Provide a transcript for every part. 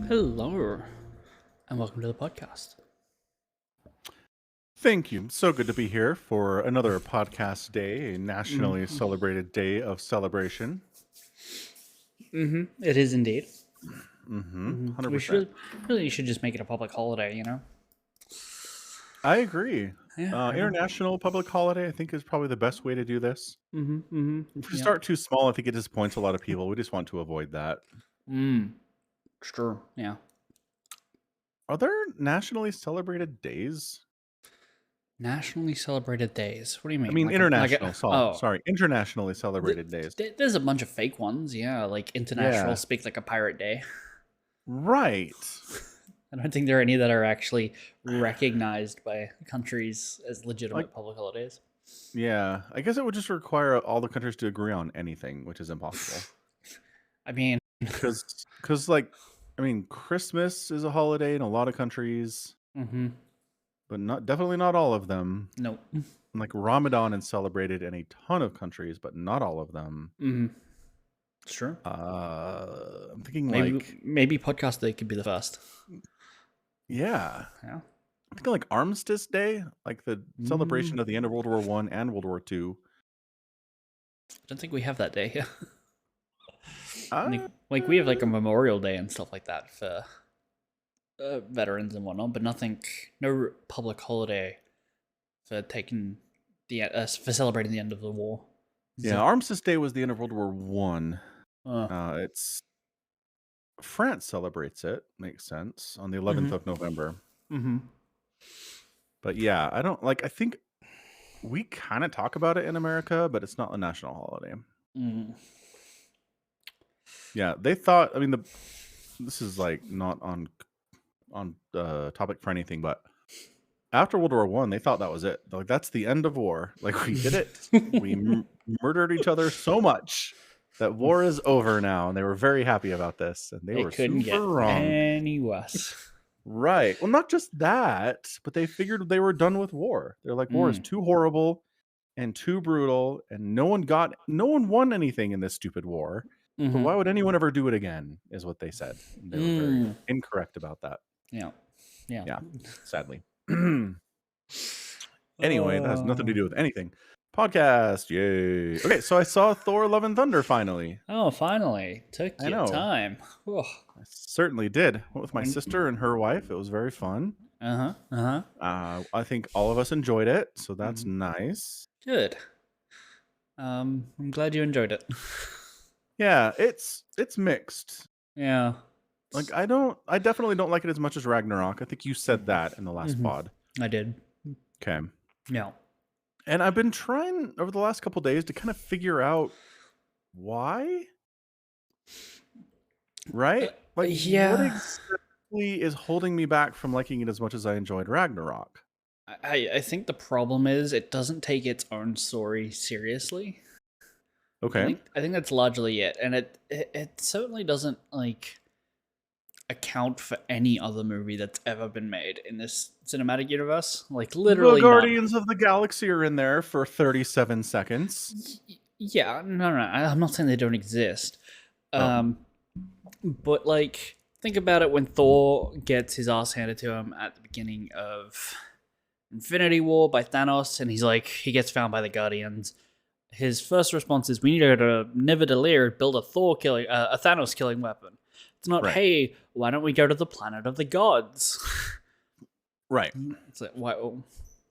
Hello, and welcome to the podcast. Thank you. So good to be here for another podcast day, a nationally Mm-hmm. celebrated day of celebration. It is indeed. Mm-hmm. We 100%. should should just make it a public holiday, you know? I agree. Yeah. International public holiday, I think, is probably the best way to do this. If we Yep. start too small, I think it disappoints a lot of people. We just want to avoid that. Sure. Yeah. Are there nationally celebrated days? Nationally celebrated days. What do you I mean? mean, internationally th- celebrated days. there's a bunch of fake ones. Yeah, like International Yeah, Speak Like a Pirate Day. right. I don't think there are any that are actually recognized by countries as Like, legitimate public holidays. yeah, I guess it would just require all the countries to agree on anything, which is impossible. I mean, Because like, I mean, Christmas is a holiday in a lot of countries, but definitely not all of them. no. Like Ramadan is celebrated in a ton of countries, but not all of them. Sure. I'm thinking Maybe like, maybe podcast day could be the first. yeah, Yeah. I'm thinking like Armistice Day, like the celebration Mm, of the end of World War One and World War Two. I don't think we have that day here. Uh, Like we have like a Memorial Day and stuff like that for veterans and whatnot, but no public holiday for taking for celebrating the end of the war. yeah, Armistice Day was the end of World War One. It's France celebrates it. Makes sense on the 11th of November. Mm-hmm. But yeah, I don't like. I think we kind of talk about it in America, but it's not a national holiday. Mm. Yeah, they thought. I mean, this is like not on topic for anything, but after World War One, they thought that was it. They're like, that's the end of war. Like we did it. We murdered each other so much that war is over now, and they were very happy about this. And they were couldn't get super wrong. any worse. Right. Well, not just that, but they figured they were done with war. They're like, war is too horrible and too brutal, and no one won anything in this stupid war. So why would anyone ever do it again? Is what they said. They were very incorrect about that. Yeah. Yeah, sadly. Anyway, that has nothing to do with anything. Podcast, yay! Okay, so I saw Thor: Love and Thunder finally. Oh, finally took I your know. time. I certainly did. Went with my sister and her wife. It was very fun. I think all of us enjoyed it, so that's nice. Good. I'm glad you enjoyed it. Yeah, it's mixed. Yeah. Like I definitely don't like it as much as Ragnarok. I think you said that in the last pod. I did. Okay. Yeah. And I've been trying over the last couple days to kind of figure out why. Right? Like yeah. what exactly is holding me back from liking it as much as I enjoyed Ragnarok? I think the problem is it doesn't take its own story seriously. Okay. I think that's largely it, and it certainly doesn't like account for any other movie that's ever been made in this cinematic universe. Like literally, the Guardians of the Galaxy are in there for 37 seconds. Yeah, no, I'm not saying they don't exist. But like, think about it when Thor gets his ass handed to him at the beginning of Infinity War by Thanos, and he gets found by the Guardians. His first response is, "We need to go to Nidavellir, build a Thanos killing weapon." It's not, Right. "Hey, why don't we go to the planet of the gods?" Right. It's like,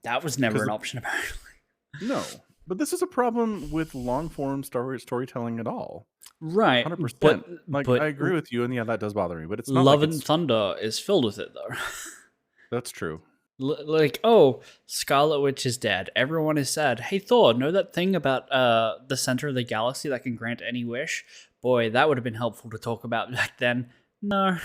that was never an option apparently. No, but this is a problem with long form storytelling at all. Right, 100%. But I agree with you, and yeah, that does bother me. But it's not Love like and Thunder is filled with it though. That's true. Like, oh, Scarlet Witch is dead. Everyone is sad. Hey, Thor, know that thing about the center of the galaxy that can grant any wish? Boy, that would have been helpful to talk about back then. No.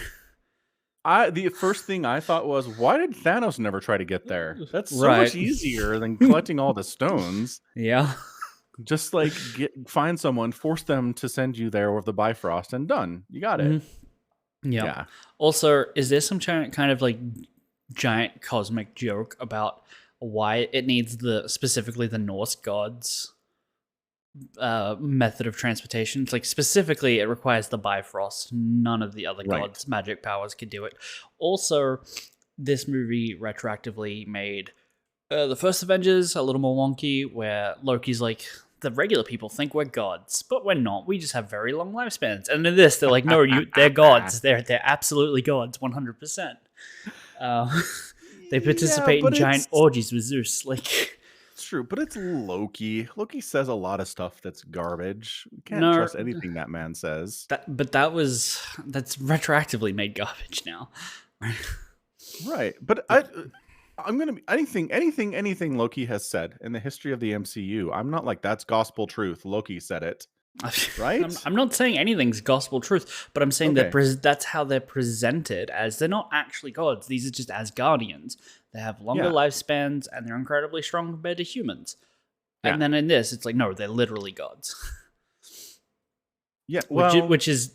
The first thing I thought was, why did Thanos never try to get there? That's so much easier than collecting all the stones. Yeah. Just like find someone, force them to send you there with the Bifrost, and done. You got it. Yeah. Also, is there some kind of like giant cosmic joke about why it needs specifically the Norse gods method of transportation. It's like specifically it requires the Bifrost. None of the other Right. gods' magic powers could do it. Also, this movie retroactively made the first Avengers a little more wonky, where Loki's like, the regular people think we're gods, but we're not. We just have very long lifespans. And in this, they're like, no, they're gods. They're absolutely gods, 100%. They participate in giant orgies with Zeus. Like, it's true, but it's Loki. Loki says a lot of stuff that's garbage. You can't No. trust anything that man says. that's retroactively made garbage now. Right, but I'm gonna be anything Loki has said in the history of the MCU. I'm not like that's gospel truth. Loki said it, right? I'm not saying anything's gospel truth, but I'm saying that Okay. that's how they're presented, as they're not actually gods. These are just Asgardians. They have longer Yeah. lifespans and they're incredibly strong compared to humans. Yeah. And then in this, it's like, no, they're literally gods. Yeah, well, which is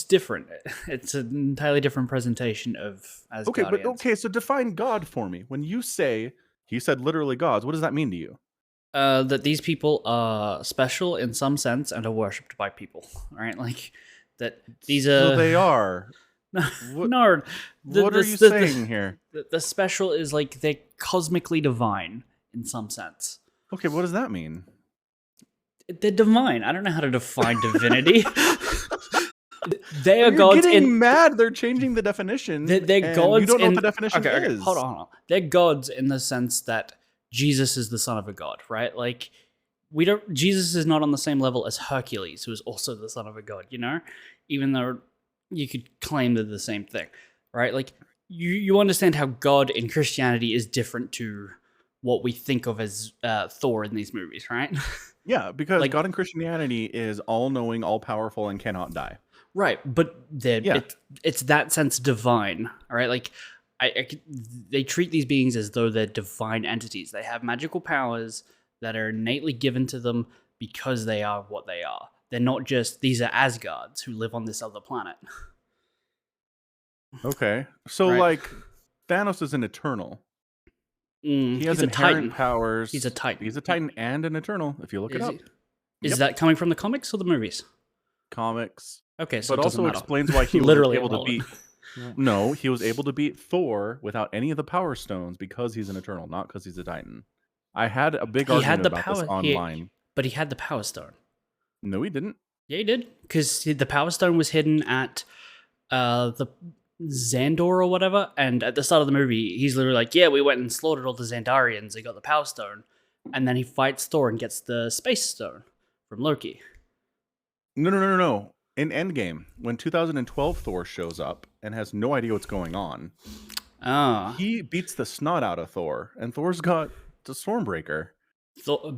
different. It's an entirely different presentation of Asgardians. okay, so define God for me. When you say he said literally gods, what does that mean to you? That these people are special in some sense and are worshipped by people, right? Like that these are. So they are. What, What are you saying here? The special is like they're cosmically divine in some sense. Okay, what does that mean? They're divine. I don't know how to define divinity. They are You're gods getting mad. They're changing the definition. They're and gods. You don't know what the definition okay, is. Hold on. They're gods in the sense that Jesus is the son of a god, right? Like Jesus is not on the same level as Hercules, who is also the son of a god. You know, even though you could claim they're the same thing, right? Like you understand how God in Christianity is different to what we think of as Thor in these movies, right? Yeah, because Like- God in Christianity is all-knowing, all-powerful, and cannot die. Right, but it's that sense divine, all right? Like, they treat these beings as though they're divine entities. They have magical powers that are innately given to them because they are what they are. They're not just, these are Asgards who live on this other planet. Okay, so Right. like Thanos is an Eternal. He has he's a inherent Titan. powers. He's a Titan. He's a Titan and an Eternal. If you look it Is up, he? Is Yep. that coming from the comics or the movies? comics, Okay, so but it doesn't also matter. explains why he was Literally able to beat. irrelevant. No, he was able to beat Thor without any of the Power Stones because he's an Eternal, not because he's a Titan. I had a big He argument had the about power this online. but he had the Power Stone. No, he didn't. Yeah, he did. Because the Power Stone was hidden at the Xandor or whatever. And at the start of the movie, he's literally like, yeah, we went and slaughtered all the Xandarians. They got the Power Stone. And then he fights Thor and gets the Space Stone from Loki. No. In Endgame, when 2012 Thor shows up and has no idea what's going on, he beats the snot out of Thor, and Thor's got the Stormbreaker.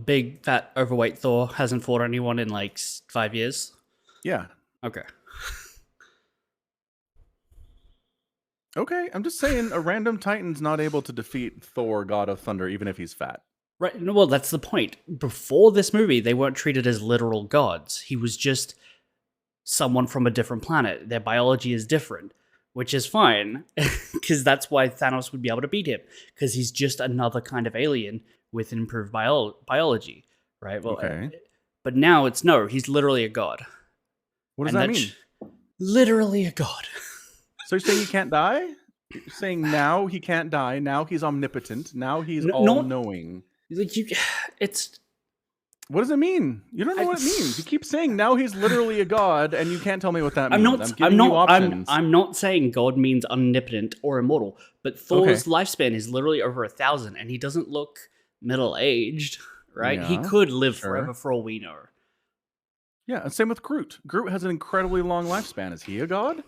Big, fat, overweight Thor hasn't fought anyone in like 5 years. Yeah. Okay. Okay, I'm just saying a random Titan's not able to defeat Thor, God of Thunder, even if he's fat. Right. No, well, that's the point. Before this movie, they weren't treated as literal gods. He was just someone from a different planet. Their biology is different, which is fine, because that's why Thanos would be able to beat him, because he's just another kind of alien with improved biology, right? Well, Okay. But now he's literally a god. What does And that mean? Literally a god. So you're saying he can't die? You're saying now he can't die. Now he's omnipotent. Now he's No- all-knowing. Like it's What does it mean? You don't know what it means. You keep saying now he's literally a god, and you can't tell me what that means. I'm not saying God means omnipotent or immortal, but Thor's lifespan is literally over 1,000, and he doesn't look middle-aged, right? He Yeah, could live sure. forever for all we know. Yeah, and same with Groot. Groot has an incredibly long lifespan. Is he a god?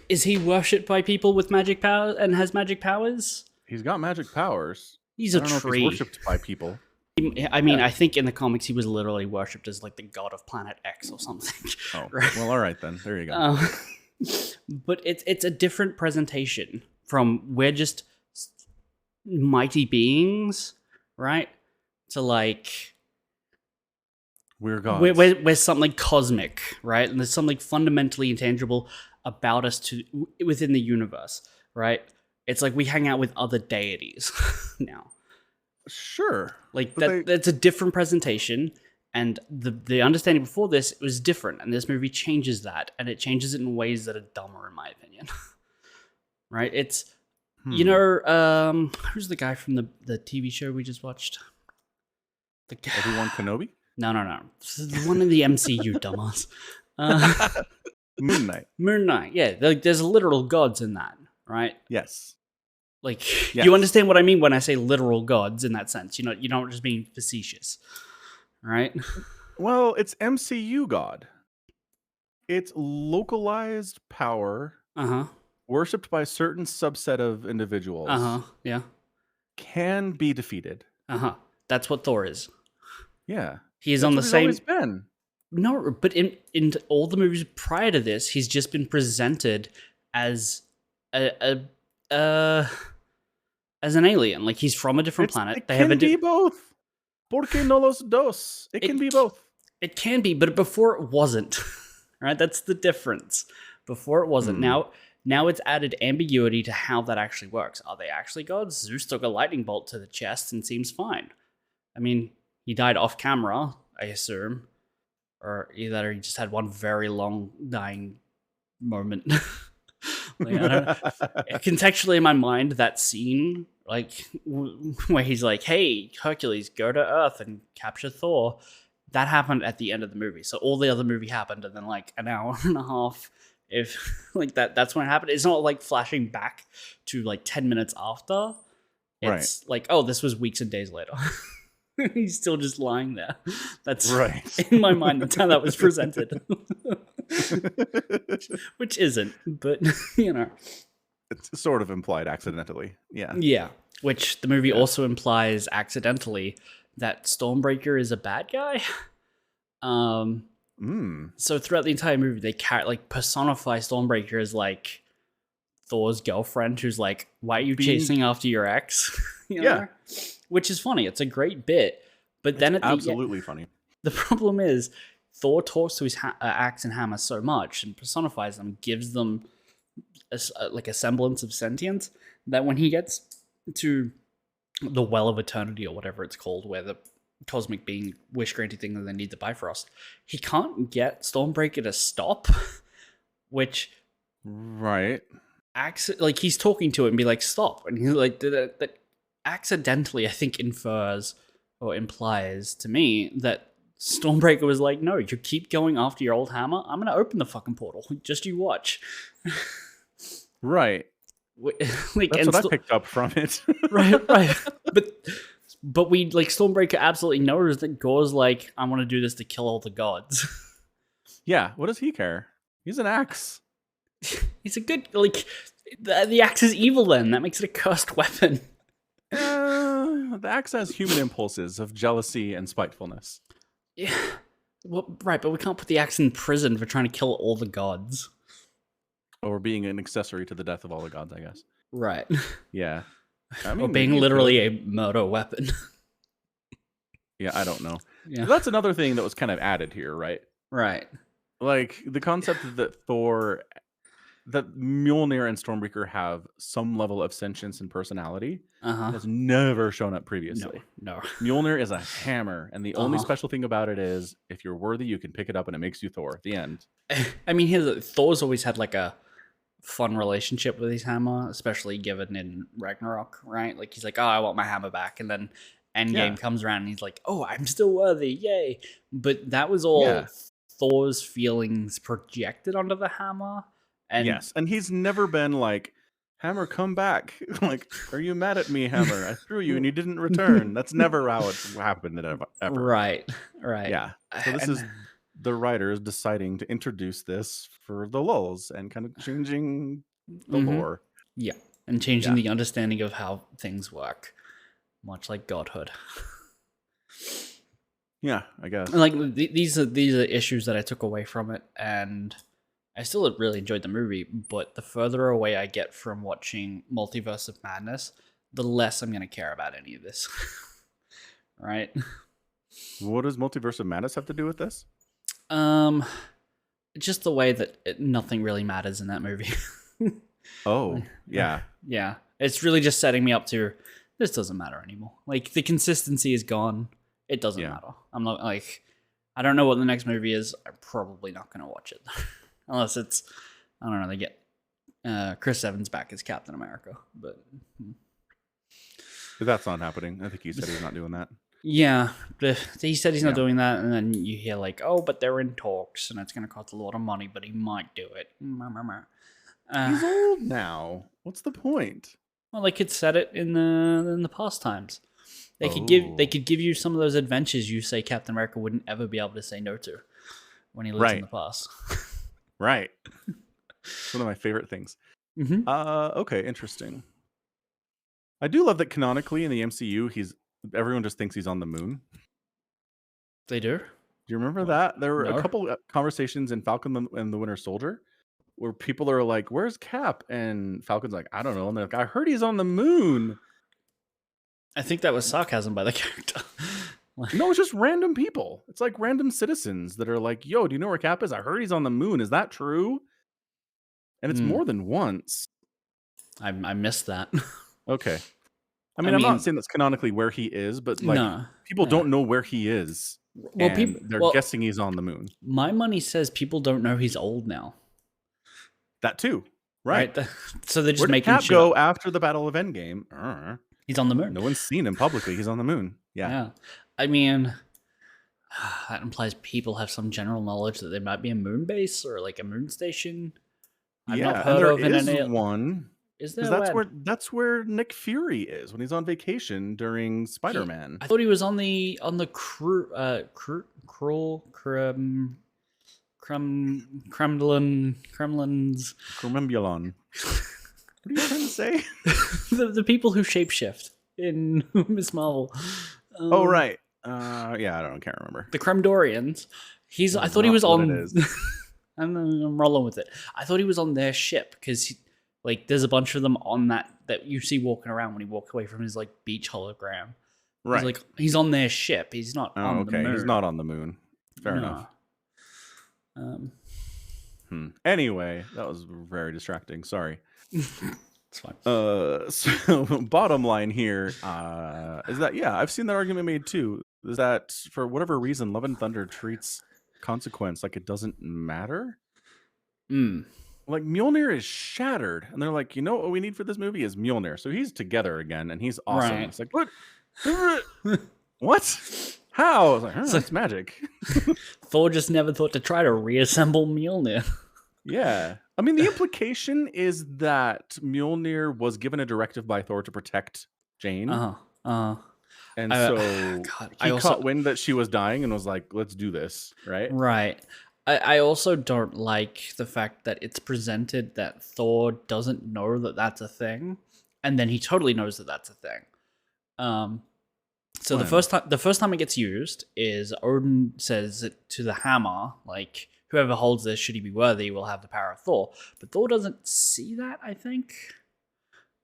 Is he worshipped by people with magic power and has magic powers? He's got magic powers. He's I a don't know if tree. he's worshipped by people. I mean, I think in the comics he was literally worshipped as like the god of Planet X or something. Oh, Right. well, all right then. There you go. But it's a different presentation from we're just mighty beings, right? To like We're gods. we're something cosmic, right? And there's something fundamentally intangible about us within the universe, right? It's like we hang out with other deities now. Sure. Like But that's a different presentation, And the understanding before this was different, and this movie changes that, and it changes it in ways that are dumber, in my opinion. Right? It's you know, who's the guy from the TV show we just watched? The guy. Obi-Wan Kenobi? No. This is the one in the MCU, dumbass. Moon Knight. Moon Knight. Yeah, there's literal gods in that, right? Yes. Like, Yes. you understand what I mean when I say literal gods in that sense. You're not just being facetious, right? Well, it's MCU God. It's localized power worshipped by a certain subset of individuals. Yeah. Can be defeated. That's what Thor is. Yeah. He's That's on the what same. He's always been. No, but in all the movies prior to this, he's just been presented as as an alien. Like, he's from a different planet. It can be both. Porque no los dos? It can be both. It can be, but before it wasn't. Right? That's the difference. Before it wasn't. Now it's added ambiguity to how that actually works. Are they actually gods? Zeus took a lightning bolt to the chest and seems fine. I mean, he died off camera, I assume. Or either he just had one very long dying moment. Like, I don't know. Contextually in my mind, that scene, like, where he's like, hey, Hercules, go to Earth and capture Thor, that happened at the end of the movie. So all the other movie happened, and then like an hour and a half, if like that's when it happened. It's not like flashing back to like 10 minutes after. It's like, oh, this was weeks and days later. He's still just lying there. That's right. In my mind, that's how that was presented. Which isn't, but it's sort of implied accidentally. Yeah. Yeah. Which the movie also implies accidentally that Stormbreaker is a bad guy. So throughout the entire movie, they personify Stormbreaker as like Thor's girlfriend, who's like, "Why are you chasing after your ex?" Yeah. Which is funny. It's a great bit, but then it's absolutely funny. The problem is Thor talks to his axe and hammer so much and personifies them, gives them a semblance of sentience, that when he gets to the Well of Eternity or whatever it's called, where the cosmic being wish-granting thing that they need the Bifrost, he can't get Stormbreaker to stop, which he's talking to it and be like, stop, and he's like, that accidentally, I think, infers or implies to me that Stormbreaker was like, no, you keep going after your old hammer, I'm gonna open the fucking portal, just you watch. Right. Like, that's what I picked up from it. right. But we, like, Stormbreaker absolutely knows that Gore's like, I want to do this to kill all the gods. Yeah, what does he care? He's an axe. He's a good, like, the axe is evil then. That makes it a cursed weapon. The axe has human impulses of jealousy and spitefulness. Yeah. Well, right, but we can't put the axe in prison for trying to kill all the gods. Or being an accessory to the death of all the gods, I guess. Right. Yeah. I mean, or being literally a murder weapon. Yeah, I don't know. Yeah. That's another thing that was kind of added here, right? Right. Like, the concept that that Mjolnir and Stormbreaker have some level of sentience and personality has never shown up previously. No. Mjolnir is a hammer, and the only special thing about it is if you're worthy, you can pick it up and it makes you Thor. The end. I mean, Thor's always had like a fun relationship with his hammer, especially given in Ragnarok, right? Like, he's like, oh, I want my hammer back, and then Endgame comes around and he's like, oh, I'm still worthy, yay. But that was all Thor's feelings projected onto the hammer. And yes, and he's never been like, Hammer, come back. Like, are you mad at me, Hammer? I threw you and you didn't return. That's never how it's happened ever. Right. Yeah. So this is the writers deciding to introduce this for the lulz and kind of changing the lore. Yeah, and changing the understanding of how things work, much like godhood. Yeah, I guess. Like, these are issues that I took away from it, and I still really enjoyed the movie, but the further away I get from watching Multiverse of Madness, the less I'm going to care about any of this. Right? What does Multiverse of Madness have to do with this? Just the way that nothing really matters in that movie. Oh, yeah. Yeah. It's really just setting me up to, this doesn't matter anymore. Like, the consistency is gone. It doesn't matter. I'm not like, I don't know what the next movie is. I'm probably not going to watch it. Unless it's, I don't know, they get Chris Evans back as Captain America. But that's not happening. I think he said he's not doing that. yeah, he said he's not doing that. And then you hear like, oh, but they're in talks and it's going to cost a lot of money, but he might do it. He's old now. What's the point? Well, they could set it in the past times. They could give you some of those adventures you say Captain America wouldn't ever be able to say no to when he lives in the past. Right. It's one of my favorite things. Mm-hmm. Okay, interesting. I do love that canonically in the MCU, everyone just thinks he's on the moon. They do? Do you remember that? There were a couple conversations in Falcon and the Winter Soldier where people are like, "Where's Cap?" And Falcon's like, "I don't know." And they're like, "I heard he's on the moon." I think that was sarcasm by the character. No, it's just random people. It's like random citizens that are like, "Yo, do you know where Cap is? I heard he's on the moon. Is that true?" And it's more than once. I missed that. Okay. I mean, I'm not saying that's canonically where he is, but like people don't know where he is. Well, they're guessing he's on the moon. My money says people don't know he's old now. That too, right? So they're just making Cap go after the Battle of Endgame. He's on the moon. No one's seen him publicly. He's on the moon. Yeah. I mean, that implies people have some general knowledge that there might be a moon base or like a moon station. I've not heard of one. Is there? That's where Nick Fury is when he's on vacation during Spider-Man. I thought he was on the Kremlin. What are you trying to say? the people who shapeshift in Miss Marvel. Right. I can't remember. The Kremdorians. I thought he was on. I'm rolling with it. I thought he was on their ship because, there's a bunch of them on that you see walking around when he walks away from his beach hologram. Right. He's on their ship. He's not on the moon. He's not on the moon. Fair enough. Anyway, that was very distracting. Sorry. It's fine. So bottom line here is that I've seen that argument made too. Is that for whatever reason, Love and Thunder treats consequence like it doesn't matter? Like Mjolnir is shattered, and they're like, you know what we need for this movie is Mjolnir. So he's together again, and he's awesome. Right. It's like, what? What? How? I was like, it's magic. Thor just never thought to try to reassemble Mjolnir. Yeah. I mean, the implication is that Mjolnir was given a directive by Thor to protect Jane. And so he caught wind that she was dying and was like, let's do this, right? Right. I also don't like the fact that it's presented that Thor doesn't know that that's a thing, and then he totally knows that that's a thing. So the first time it gets used is Odin says it to the hammer, like, whoever holds this, should he be worthy, will have the power of Thor. But Thor doesn't see that, I think,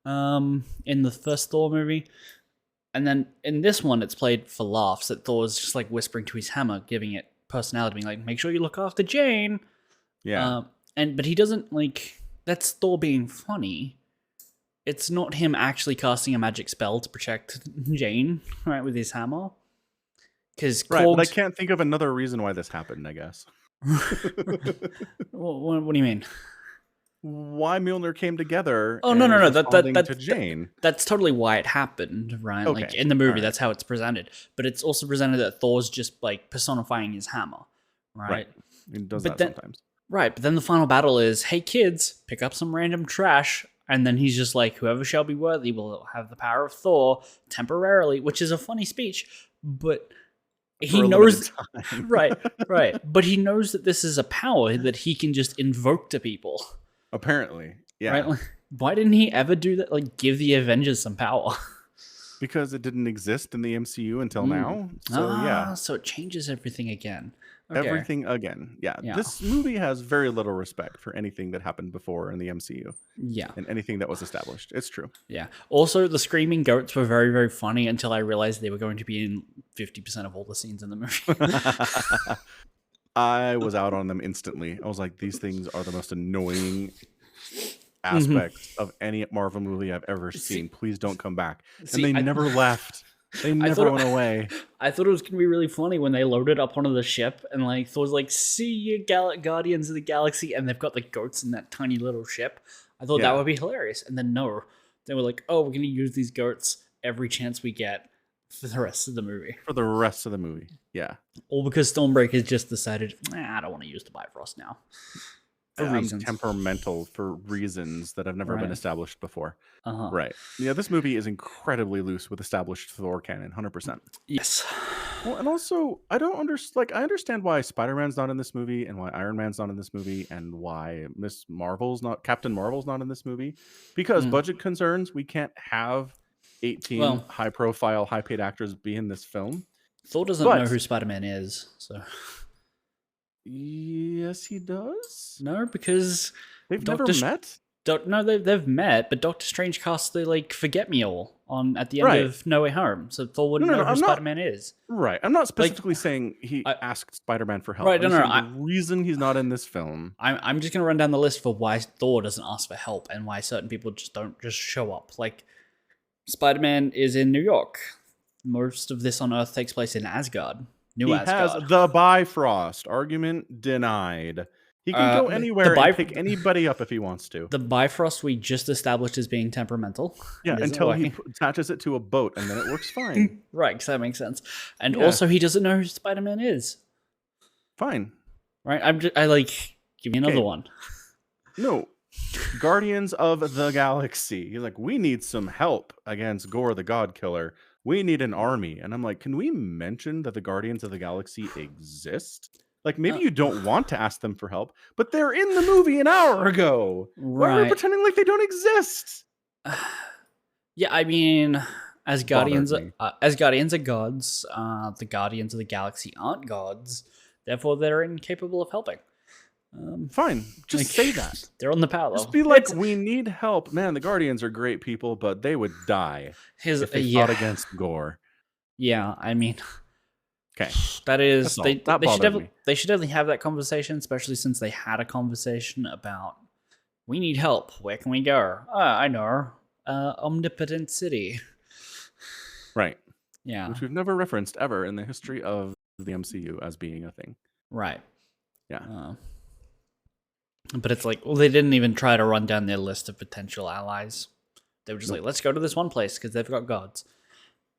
in the first Thor movie. And then in this one, it's played for laughs, that Thor's just whispering to his hammer, giving it personality, being like, make sure you look after Jane. Yeah. But he doesn't, that's Thor being funny. It's not him actually casting a magic spell to protect Jane, right, with his hammer. But I can't think of another reason why this happened, I guess. What do you mean? Why Mjolnir came together? Oh, no. To Jane. That's totally why it happened, right? Okay. In the movie, that's how it's presented. But it's also presented that Thor's just personifying his hammer, right? He does that sometimes. Right, but then the final battle is, hey kids, pick up some random trash, and then he's just like, whoever shall be worthy will have the power of Thor temporarily, which is a funny speech, but he knows, right, but he knows that this is a power that he can just invoke to people. Apparently, yeah. Right? Why didn't he ever do that? Give the Avengers some power. Because it didn't exist in the MCU until now. So so it changes everything again. Okay. Everything again. Yeah. This movie has very little respect for anything that happened before in the MCU. Yeah. And anything that was established. It's true. Yeah. Also, the screaming goats were very, very funny until I realized they were going to be in 50% of all the scenes in the movie. I was out on them instantly. I was like, these things are the most annoying aspect of any Marvel movie I've ever seen. Please don't come back. And they never left. They never went away. I thought it was gonna be really funny when they loaded up onto the ship and like Thor's like, "See you, Guardians of the Galaxy," and they've got the goats in that tiny little ship. I thought that would be hilarious, and then no, they were like, "Oh, we're gonna use these goats every chance we get for the rest of the movie." For the rest of the movie, yeah. All because Stormbreaker's just decided, I don't want to use the Bifrost now. For reasons. Temperamental for reasons that have never been established before. Uh-huh. Right. Yeah, this movie is incredibly loose with established Thor canon, 100%. Yes. Well, and also, I don't understand. Like, I understand why Spider-Man's not in this movie, and why Iron Man's not in this movie, and why Captain Marvel's not in this movie, because budget concerns. We can't have 18 high-profile, high-paid actors be in this film. Thor doesn't know who Spider-Man is, so. Yes, he does. No, because they've never met. No, they've met, but Doctor Strange cast the like Forget Me All on at the end of No Way Home, so Thor wouldn't know who Spider-Man is. Right, I'm not specifically saying he asked Spider-Man for help. Right, no. The reason he's not in this film. I'm just gonna run down the list for why Thor doesn't ask for help and why certain people just don't show up. Like Spider-Man is in New York. Most of this on Earth takes place in Asgard. He has the Bifrost. Argument denied. He can go anywhere and pick anybody up if he wants to. The Bifrost we just established as being temperamental. Yeah, until he attaches it to a boat, and then it works fine. Right, because that makes sense. And also, he doesn't know who Spider-Man is. Fine. Right? Give me another one. No. Guardians of the Galaxy. He's like, we need some help against Gore the God Killer. We need an army. And I'm like, can we mention that the Guardians of the Galaxy exist? Like, maybe you don't want to ask them for help, but they're in the movie an hour ago. Why are we pretending like they don't exist? Yeah, I mean, as Guardians are gods, the Guardians of the Galaxy aren't gods. Therefore, they're incapable of helping. Fine, just say that. They're on the power level. Just be like, we need help. Man, the Guardians are great people, but they would die if they fought against Gore. Yeah, I mean... Okay, that is they should definitely have that conversation, especially since they had a conversation about we need help. Where can we go? I know, Omnipotent City. Right. Yeah. Which we've never referenced ever in the history of the MCU as being a thing. Right. Yeah. But it's like, well, they didn't even try to run down their list of potential allies. They were just like, let's go to this one place because they've got gods.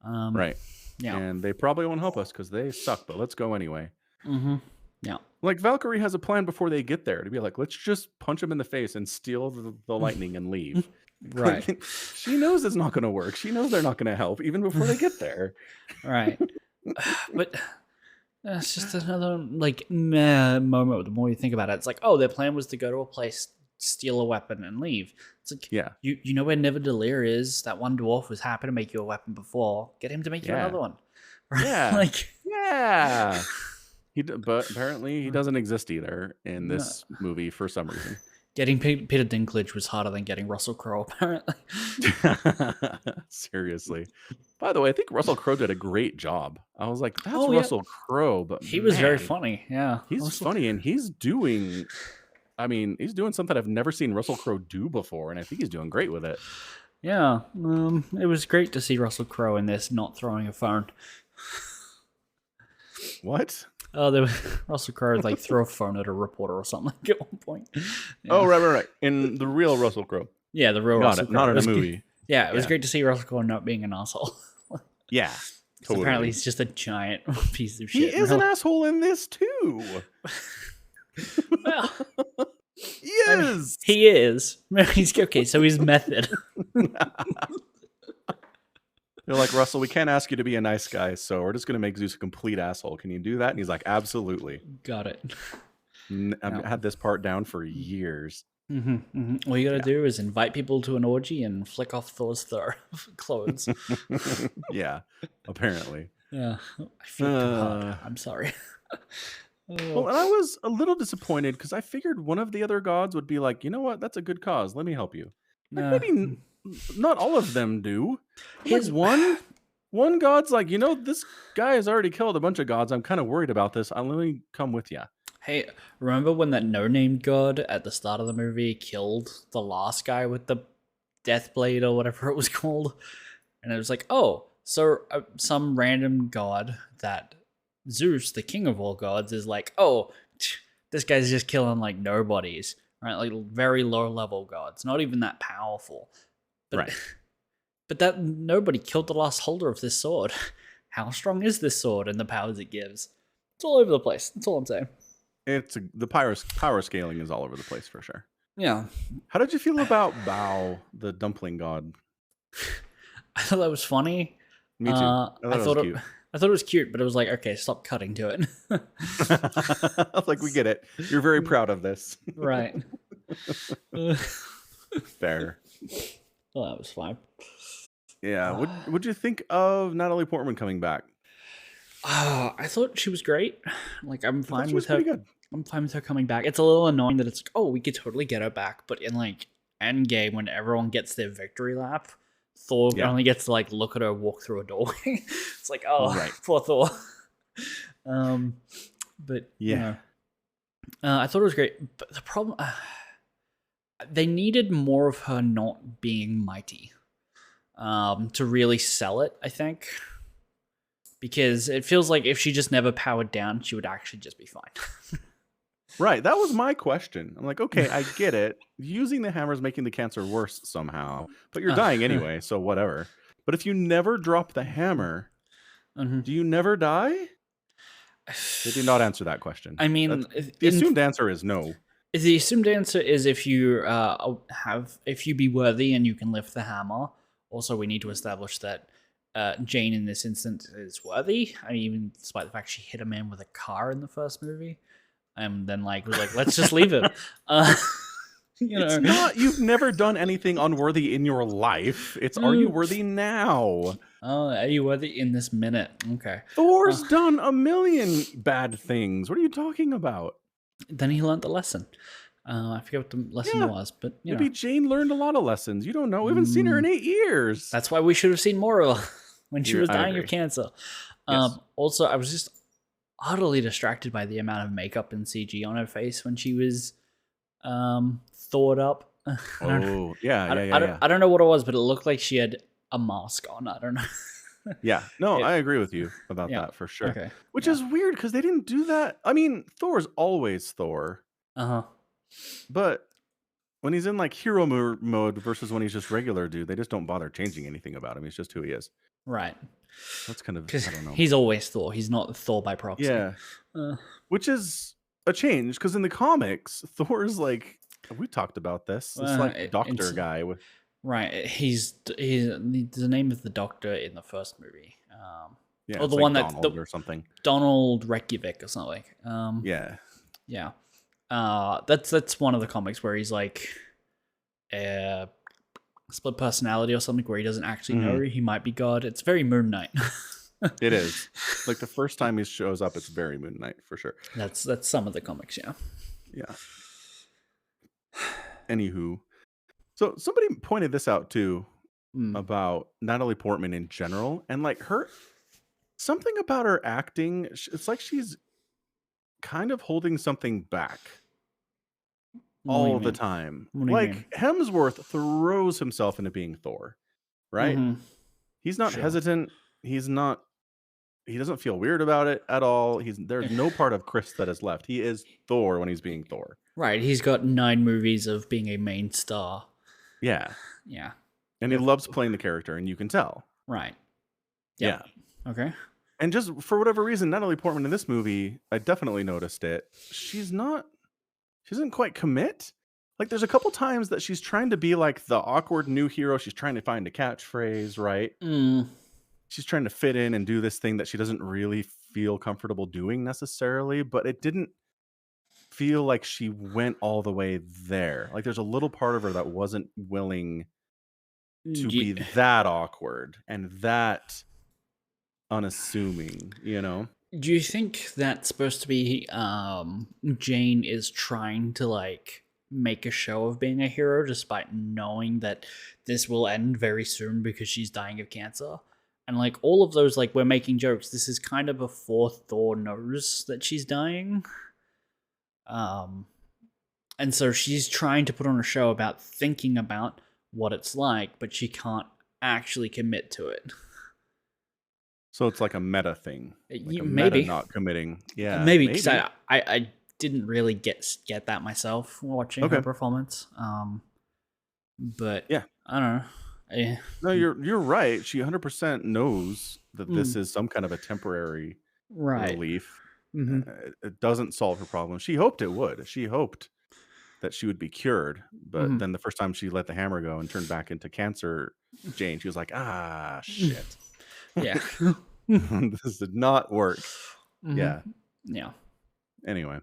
Right. Yeah. And they probably won't help us because they suck, but let's go anyway. Mm-hmm. Yeah. Like, Valkyrie has a plan before they get there to be like, let's just punch him in the face and steal the lightning and leave. Right. She knows it's not going to work. She knows they're not going to help even before they get there. Right. But it's just another, like, moment. The more you think about it, it's like, oh, their plan was to go to a place, steal a weapon, and leave. It's like, yeah, you know where Nidavellir is? That one dwarf was happy to make you a weapon before. Get him to make you another one. Right? Yeah, like, yeah. But apparently he doesn't exist either in this movie for some reason. Getting Peter Dinklage was harder than getting Russell Crowe, apparently. Seriously. By the way, I think Russell Crowe did a great job. I was like, that's Russell Crowe, but he was very funny. Yeah, he's funny, and he's doing. I mean, he's doing something I've never seen Russell Crowe do before, and I think he's doing great with it. Yeah, it was great to see Russell Crowe in this, not throwing a phone. What? Oh, Russell Crowe like throw a phone at a reporter or something at one point. Yeah. Oh, right. In the real Russell Crowe. Yeah, the real Russell Crowe. Not in a movie. Yeah, it was great to see Russell Crowe not being an asshole. Yeah. Totally. Apparently he's just a giant piece of shit. He is an asshole in this too. Well, he is. He is. He's okay. So he's method. They're like, Russell, we can't ask you to be a nice guy, so we're just going to make Zeus a complete asshole. Can you do that? And he's like, absolutely. Got it. I've had this part down for years. Mm-hmm, mm-hmm. All you got to do is invite people to an orgy and flick off Thor's clothes. Yeah, apparently. Yeah, I feel too hot. I'm sorry. Well, and I was a little disappointed because I figured one of the other gods would be like, you know what? That's a good cause. Let me help you. Like, maybe not all of them do. His one god's like, you know, this guy has already killed a bunch of gods. I'm kind of worried about this. Let me come with you. Hey, remember when that no-name god at the start of the movie killed the last guy with the death blade or whatever it was called? And it was like, oh, So some random god that Zeus, the king of all gods, is like, oh, this guy's just killing like nobodies, right? Like very low level gods, not even that powerful. But Right. but that nobody killed the last holder of this sword. How strong is this sword and the powers it gives? It's all over the place. That's all I'm saying. The power scaling is all over the place for sure. Yeah. How did you feel about Bao, the dumpling god? I thought that was funny. Me too. I I thought thought it was it. cute. I thought it was cute, but it was like, okay, stop cutting to it. I was like, we get it. You're very proud of this. Right. Fair. Well, that was fine. Yeah. What'd you think of Natalie Portman coming back? I thought she was great. Like, I'm I thought fine she with was her. pretty good. I'm fine with her coming back. It's a little annoying that it's like, oh, we could totally get her back, but in like Endgame, when everyone gets their victory lap, Thor Yeah. only gets to like look at her walk through a doorway. It's like, oh, Right. poor Thor. But Yeah. I thought it was great. But the problem, they needed more of her not being mighty, to really sell it. I think. Because it feels like if she just never powered down, she would actually just be fine. Right. That was my question. I'm like, okay, I get it. Using the hammer is making the cancer worse somehow, but you're dying anyway, so whatever. But if you never drop the hammer, do you never die? They did not answer that question. I mean, the assumed answer is no. The assumed answer is if you be worthy and you can lift the hammer. Also, we need to establish that Jane in this instance is worthy. I mean, even despite the fact she hit a man with a car in the first movie, and then was like, let's just leave it. It's not. You've never done anything unworthy in your life. It's are you worthy now? Oh, are you worthy in this minute? Okay. Thor's done a million bad things. What are you talking about? Then he learned the lesson. I forget what the lesson was, but maybe Jane learned a lot of lessons. You don't know. We haven't seen her in 8 years. That's why we should have seen more of her when she was dying of cancer. Yes. Also, I was just utterly distracted by the amount of makeup and CG on her face when she was thawed up. Oh, yeah. I don't know what it was, but it looked like she had a mask on. I don't know. Yeah, no, I agree with you about that for sure. Okay. Which is weird because they didn't do that. I mean, Thor's always Thor. But when he's in like hero mode versus when he's just regular dude, they just don't bother changing anything about him. He's just who he is. Right. That's kind of, I don't know. He's always Thor. He's not Thor by proxy. Yeah. Which is a change because in the comics, Thor's like, we talked about this. It's like doctor guy with. Right. He's the name of the doctor in the first movie. Yeah, or the like one Donald or something. Donald Reykjavik or something. Yeah. Yeah. That's one of the comics where he's like split personality or something where he doesn't actually know he might be God. It's very Moon Knight. It is. Like the first time he shows up, it's very Moon Knight for sure. That's some of the comics, yeah. Yeah. Anywho. So somebody pointed this out too about Natalie Portman in general, and like something about her acting. It's like she's kind of holding something back all the time. Like Hemsworth throws himself into being Thor, right? He's not hesitant. He doesn't feel weird about it at all. There's no part of Chris that is left. He is Thor when he's being Thor. Right. He's got 9 movies of being a main star. Yeah. Yeah. And he loves playing the character, and you can tell. Right. Yeah. Okay. And just for whatever reason, Natalie Portman in this movie, I definitely noticed it. She doesn't quite commit. Like there's a couple times that she's trying to be like the awkward new hero. She's trying to find a catchphrase, right? She's trying to fit in and do this thing that she doesn't really feel comfortable doing necessarily, but it didn't feel like she went all the way there. Like there's a little part of her that wasn't willing to be that awkward and that unassuming, you know? Do you think that's supposed to be Jane is trying to like make a show of being a hero despite knowing that this will end very soon because she's dying of cancer? And like all of those, like we're making jokes. This is kind of before Thor knows that she's dying. And so she's trying to put on a show about thinking about what it's like, but she can't actually commit to it. So it's like a meta thing, like a meta Maybe, not committing. Yeah, maybe because maybe. I didn't really get that myself watching her Okay. performance. But Yeah. I don't know. No, you're right. She 100% knows that this Mm, is some kind of a temporary right. relief. Hmm. It doesn't solve her problem. She hoped it would. She hoped that she would be cured, but Hmm. then the first time she let the hammer go and turned back into cancer Jane, she was like, "Ah, shit. Yeah. This did not work." Hmm. Yeah. Yeah. Anyway.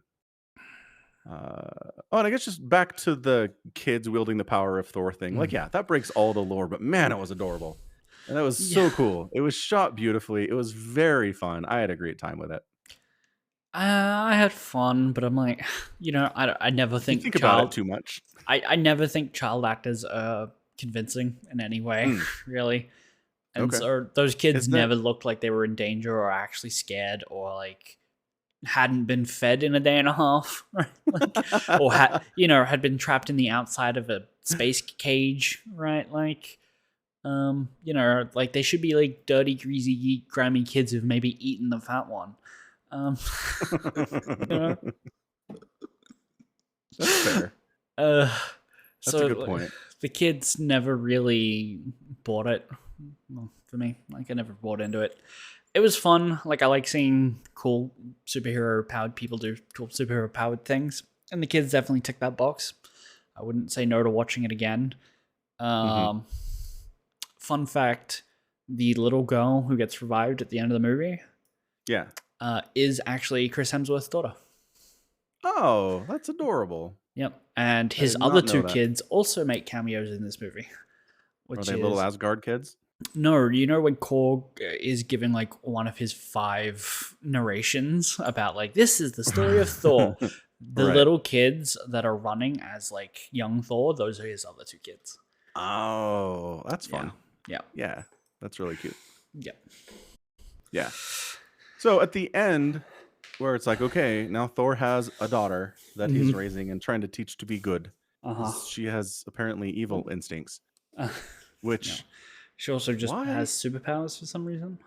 Oh, and I guess just back to the kids wielding the power of Thor thing. Like, Mm. yeah, that breaks all the lore, but man, it was adorable. And that was Yeah. so cool. It was shot beautifully. It was very fun. I had a great time with it. I had fun, but I'm like, I never You think think about it too much. I never think child actors are convincing in any way, Mm, really. And okay. so those kids Is that never looked like they were in danger or actually scared or like hadn't been fed in a day and a half, right? Like, or had been trapped in the outside of a space cage, right? Like, like they should be like dirty, greasy, grimy kids who've maybe eaten the fat one. Um, you know, That's fair. uh, That's a so good like, point. the kids never really bought it. Well, for me, like I never bought into it. It was fun. Like I like seeing cool superhero powered people do cool superhero powered things, and the kids definitely tick that box. I wouldn't say no to watching it again. Hmm. Um, Fun fact: the little girl who gets revived at the end of the movie Yeah. is actually Chris Hemsworth's daughter. Oh, that's adorable. Yep, and I his did other not know two that. kids also make cameos in this movie, Are which they little is Asgard kids? no, when Korg is giving like one of his 5 narrations about like this is the story of Thor, the Right. little kids that are running as like young Thor, those are his other 2 kids. Oh, that's Yeah, fun. yeah, Yeah, that's really cute. yeah. Yeah. So at the end, where it's like, okay, now Thor has a daughter that he's Mm-hmm. raising and trying to teach to be good Uh huh. because she has apparently evil instincts. Yeah. Which, She also just has why? superpowers for some reason.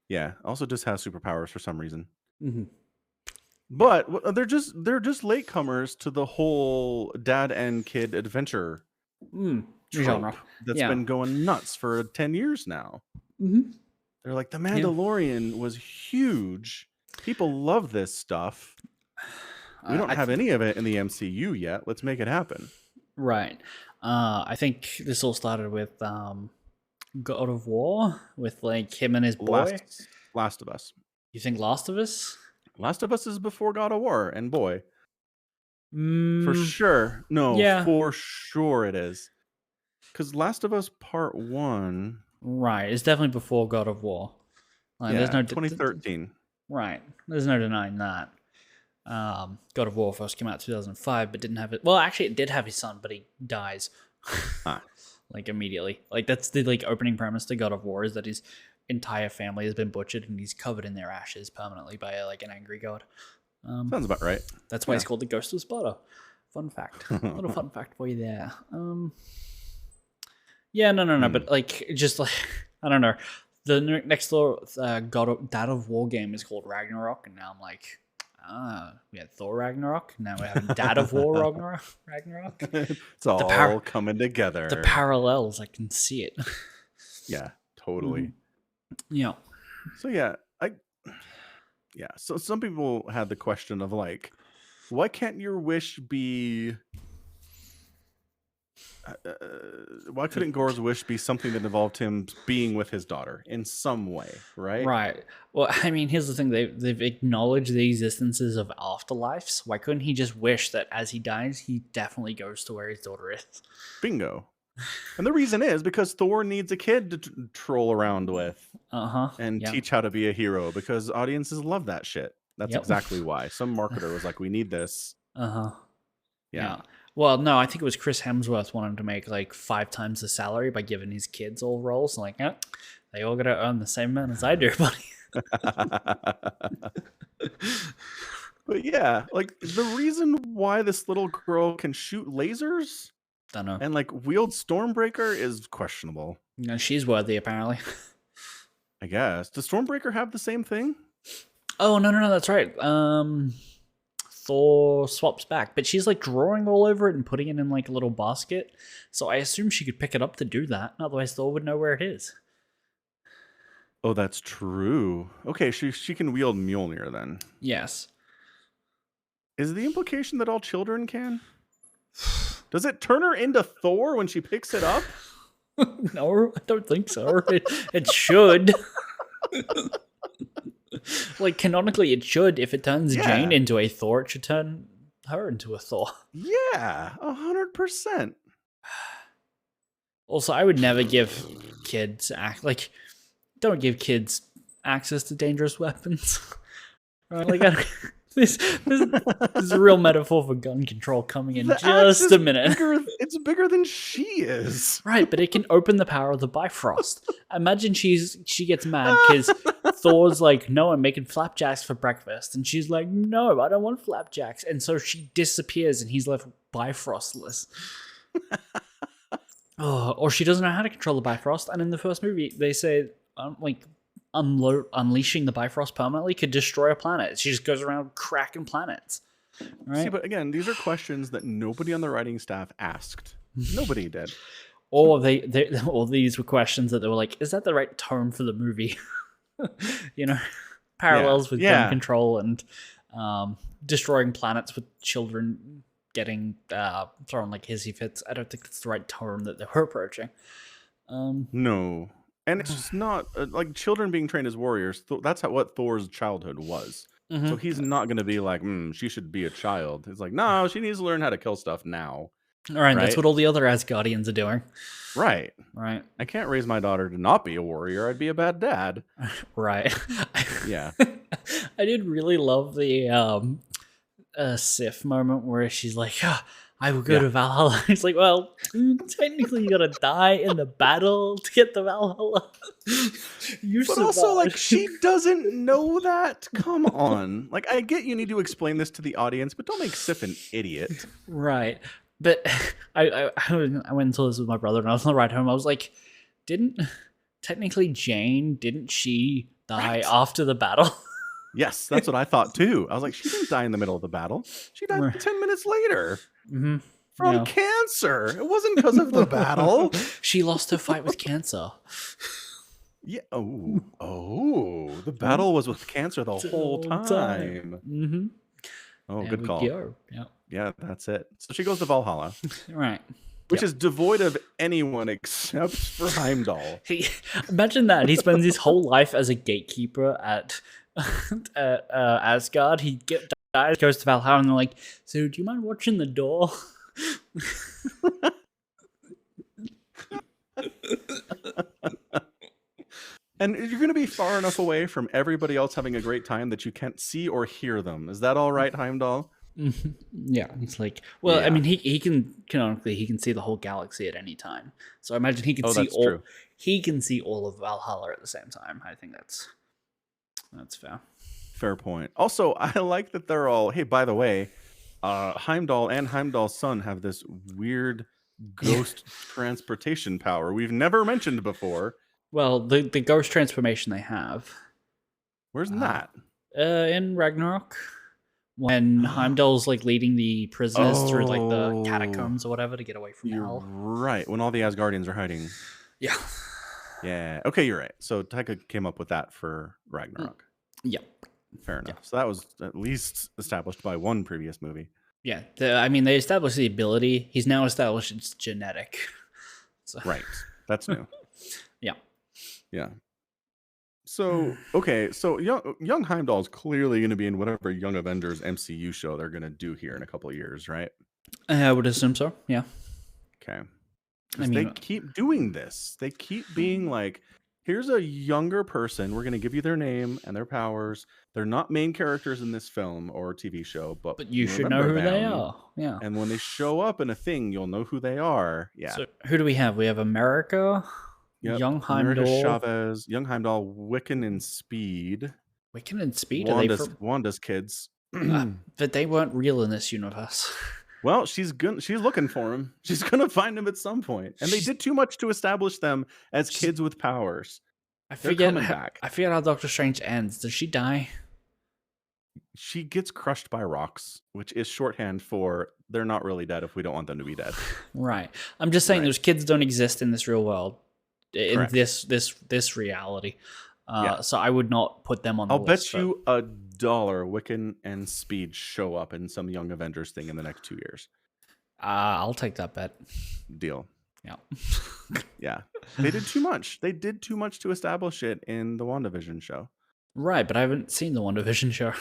Yeah, also just has superpowers for some reason. Mm-hmm. But they're just latecomers to the whole dad and kid adventure trope Genre. that's Yeah. been going nuts for 10 years now. Mm-hmm. They're like, The Yeah. Mandalorian was huge. People love this stuff. We don't have any of it in the MCU yet. Let's make it happen. Right. I think this all started with God of War with like him and his boy. Last of Us. You think Last of Us? Last of Us is before God of War, and boy, for Mm, sure. No, yeah. for sure it is. Because Last of Us Part 1, Right. It's definitely before God of War. Like, there's yeah, no 2013. right. There's no denying that. God of War first came out in 2005, but didn't have it. Well, actually, it did have his son, but he dies Ah, like immediately. Like that's the like opening premise to God of War is that his entire family has been butchered and he's covered in their ashes permanently by like an angry god. sounds about right. That's why Yeah. he's called the Ghost of Sparta. Fun fact. A little fun fact for you there. Yeah, no, but like just like I don't know. The next door Dad of War game is called Ragnarok, and now I'm like, we had Thor Ragnarok. Now we're having Dad of War Ragnarok. It's all coming together. The parallels, I can see it. Yeah, totally. Yeah. So yeah, so some people had the question of like, why can't your wish be why couldn't Gore's wish be something that involved him being with his daughter in some way, right? Right. Well, I mean, here's the thing: they've acknowledged the existences of afterlives. Why couldn't he just wish that as he dies, he definitely goes to where his daughter is? Bingo. And the reason is because Thor needs a kid to troll around with and Yep. teach how to be a hero because audiences love that shit. That's Yep. exactly why. Some marketer was like, we need this. Yeah. Yeah. Well, no, I think it was Chris Hemsworth wanted to make like 5 times the salary by giving his kids all roles. Like, they all got to earn the same amount as I do, buddy. But yeah, like the reason why this little girl can shoot lasers Don't know. and like wield Stormbreaker is questionable. No, she's worthy apparently. I guess. Does Stormbreaker have the same thing? Oh, no, that's right. Thor swaps back, but she's like drawing all over it and putting it in like a little basket. So I assume she could pick it up to do that. Otherwise, Thor would know where it is. Oh, that's true. Okay, she can wield Mjolnir then. Yes. Is the implication that all children can? Does it turn her into Thor when she picks it up? No, I don't think so. It should. Like, canonically, it should. If it turns Jane into a Thor, it should turn her into a Thor. Yeah, 100%. Also, I would never give kids don't give kids access to dangerous weapons. Right? Like, this is a real metaphor for gun control coming in just a minute. It's bigger than she is. Right, but it can open the power of the Bifrost. Imagine she gets mad because Thor's like, no, I'm making flapjacks for breakfast. And she's like, no, I don't want flapjacks. And so she disappears and he's left Bifrostless. Or she doesn't know how to control the Bifrost. And in the first movie, they say, unleashing the Bifrost permanently could destroy a planet. She just goes around cracking planets. Right? See, but again, these are questions that nobody on the writing staff asked. Nobody did. Or these were questions that they were like, is that the right tone for the movie? Parallels with gun control and destroying planets with children getting thrown like hissy fits. I don't think that's the right tone that they were approaching. No. And it's just not like children being trained as warriors. That's what Thor's childhood was. Mm-hmm. So he's not going to be like, she should be a child. It's like, no, she needs to learn how to kill stuff now. All right, that's what all the other Asgardians are doing. Right. I can't raise my daughter to not be a warrior. I'd be a bad dad. Right. Yeah. I did really love the Sif moment where she's like, I will go to Valhalla. He's like, well, technically you gotta die in the battle to get the Valhalla. But also, like, she doesn't know that. Come on. Like, I get you need to explain this to the audience, but don't make Sif an idiot. Right. But I went and saw this with my brother, and I was on the ride home. I was like, didn't she die after the battle? Yes, that's what I thought too. I was like, she didn't die in the middle of the battle. She died 10 minutes later from cancer. It wasn't because of the battle. She lost her fight with cancer. Yeah. Oh, the battle was with cancer the whole time. Mm-hmm. Oh, good call. Yeah, that's it. So she goes to Valhalla. Right. Which is devoid of anyone except for Heimdall. Imagine that. He spends his whole life as a gatekeeper at Asgard. He dies, goes to Valhalla, and they're like, so do you mind watching the door? And you're going to be far enough away from everybody else having a great time that you can't see or hear them. Is that all right, Heimdall? Yeah, it's like, well, I mean, he can canonically he can see the whole galaxy at any time. So I imagine he can see all. True. He can see all of Valhalla at the same time. I think that's fair. Fair point. Also, I like that they're all. Hey, by the way, Heimdall and Heimdall's son have this weird ghost transportation power we've never mentioned before. Well, the ghost transformation they have. Where's that? In Ragnarok. When Heimdall's like leading the prisoners through like the catacombs or whatever to get away from hell. Right, when all the Asgardians are hiding. Yeah. Yeah. Okay, you're right. So Taika came up with that for Ragnarok. Yeah. Fair enough. Yeah. So that was at least established by one previous movie. Yeah. They established the ability. He's now established it's genetic. So. Right. That's new. Yeah. Yeah. So, okay, so young Heimdall is clearly going to be in whatever Young Avengers MCU show they're going to do here in a couple of years, right? I would assume so, yeah. Okay. They keep doing this. They keep being like, here's a younger person. We're going to give you their name and their powers. They're not main characters in this film or TV show, but you should know who they are. Yeah. And when they show up in a thing, you'll know who they are. Yeah. So who do we have? We have America. Yep. Young Heimdall, Chavez, Young Heimdall, Wiccan and Speed. Wiccan and Speed? Wanda's kids. But they weren't real in this universe. Well, she's looking for him. She's gonna find him at some point. And they did too much to establish them as kids with powers. They're coming back. I forget how Doctor Strange ends. Does she die? She gets crushed by rocks, which is shorthand for they're not really dead if we don't want them to be dead. Right. I'm just saying Right. those kids don't exist in this real world. In Correct. this reality. Yeah. So I would not put them on the I'll list. bet you $1 Wiccan and Speed show up in some Young Avengers thing in the next 2 years. I'll take that bet. Deal. Yeah. Yeah. They did too much. They did too much to establish it in the WandaVision show. Right, but I haven't seen the WandaVision show.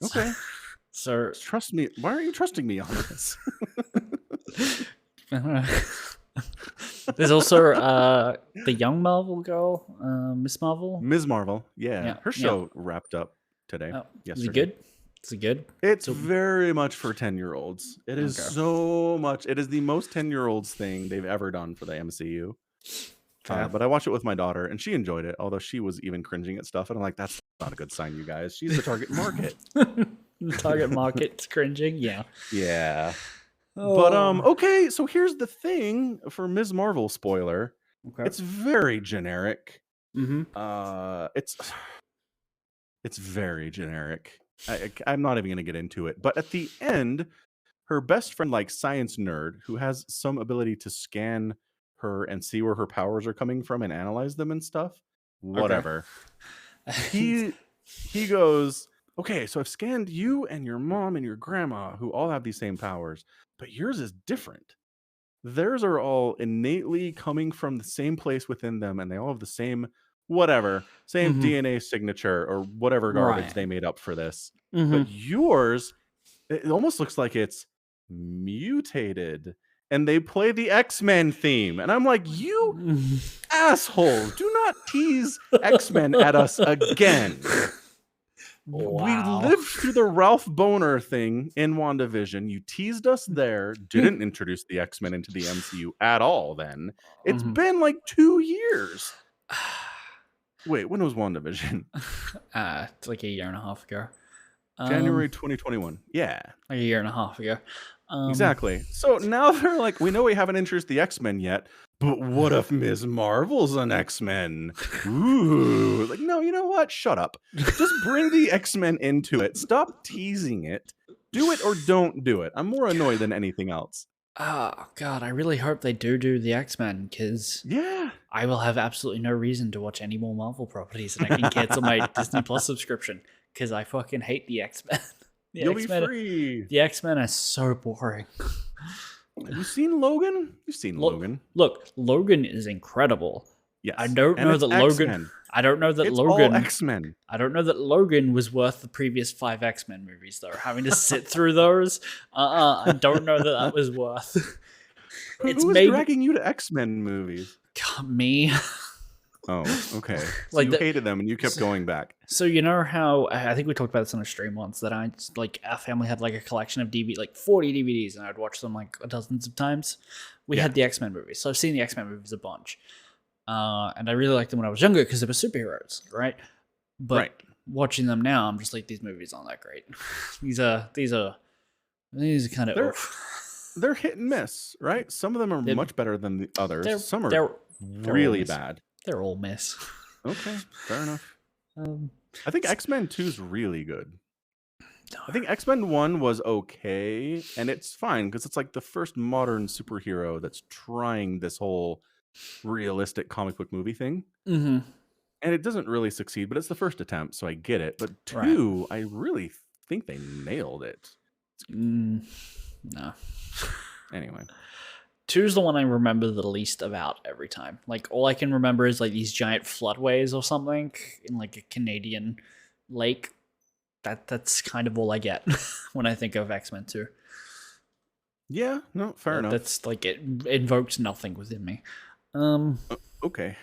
Okay. So Trust me. Why aren't you trusting me on this? there's also the young Marvel girl, Miss Marvel. Ms. Marvel. Yeah. Yeah, Her show wrapped up today. Oh, is Yesterday. it good? Is it good? It's very much for 10-year-olds. It is Okay. so much. It is the most 10-year-olds thing they've ever done for the MCU. But I watched it with my daughter, and she enjoyed it, although she was even cringing at stuff. And I'm like, that's not a good sign, you guys. She's the target market. Target market's cringing. Yeah. Yeah. Oh. But, okay, so here's the thing for Ms. Marvel spoiler. Okay. It's very generic. Mm-hmm. It's very generic. I'm not even going to get into it. But at the end, her best friend, like science nerd, who has some ability to scan her and see where her powers are coming from and analyze them and stuff, whatever. He goes, okay, so I've scanned you and your mom and your grandma, who all have these same powers, but yours is different. Theirs are all innately coming from the same place within them, and they all have the same same DNA signature or whatever garbage they made up for this. But yours, it almost looks like it's mutated, and they play the X-Men theme, and I'm like, you asshole, do not tease X-Men at us again. Wow. We lived through the Ralph Boner thing in WandaVision. You teased us there, didn't introduce the X-Men into the MCU at all then. It's been like 2 years. Wait, when was WandaVision? It's like a year and a half ago. January 2021. Yeah. Like a year and a half ago. Exactly. So now they're like, we know we haven't introduced the X-Men yet, but what if Ms. Marvel's an X-Men? Ooh. Like, no, you know what? Shut up. Just bring the X-Men into it. Stop teasing it. Do it or don't do it. I'm more annoyed than anything else. Oh, God, I really hope they do the X-Men, because I will have absolutely no reason to watch any more Marvel properties, and I can cancel my Disney Plus subscription, because I fucking hate the X-Men. You'll be free. The X-Men are so boring. Have you seen Logan? You've seen Logan. Look, Logan is incredible. Yes. I don't know that Logan. I don't know that it's Logan. All X-Men. I don't know that Logan was worth the previous 5 X-Men movies, though. Having to sit through those, I don't know that was worth. Who was dragging you to X-Men movies? God, me. Oh, okay. So Like you hated them and you kept going back. So you know how I think we talked about this on a stream once, that I just, like, our family had like a collection of like 40 DVDs, and I'd watch them like dozens of times. We had the X-Men movies, so I've seen the X-Men movies a bunch. And I really liked them when I was younger because they were superheroes, right? But watching them now, I'm just like, these movies aren't that great. These are kind of they're hit and miss, right? Some of them are much better than the others. Some are they're really bad. They're all miss. Okay, fair enough. I think X-Men 2 is really good. I think X-Men 1 was okay, and it's fine because it's like the first modern superhero that's trying this whole realistic comic book movie thing. And it doesn't really succeed, but it's the first attempt, so I get it. But 2, I really think they nailed it. No. Anyway. 2 is the one I remember the least about every time. Like, all I can remember is like these giant floodways or something in like a Canadian lake. That's kind of all I get when I think of X-Men 2. Yeah, no, fair enough. That's like, it invokes nothing within me. Okay.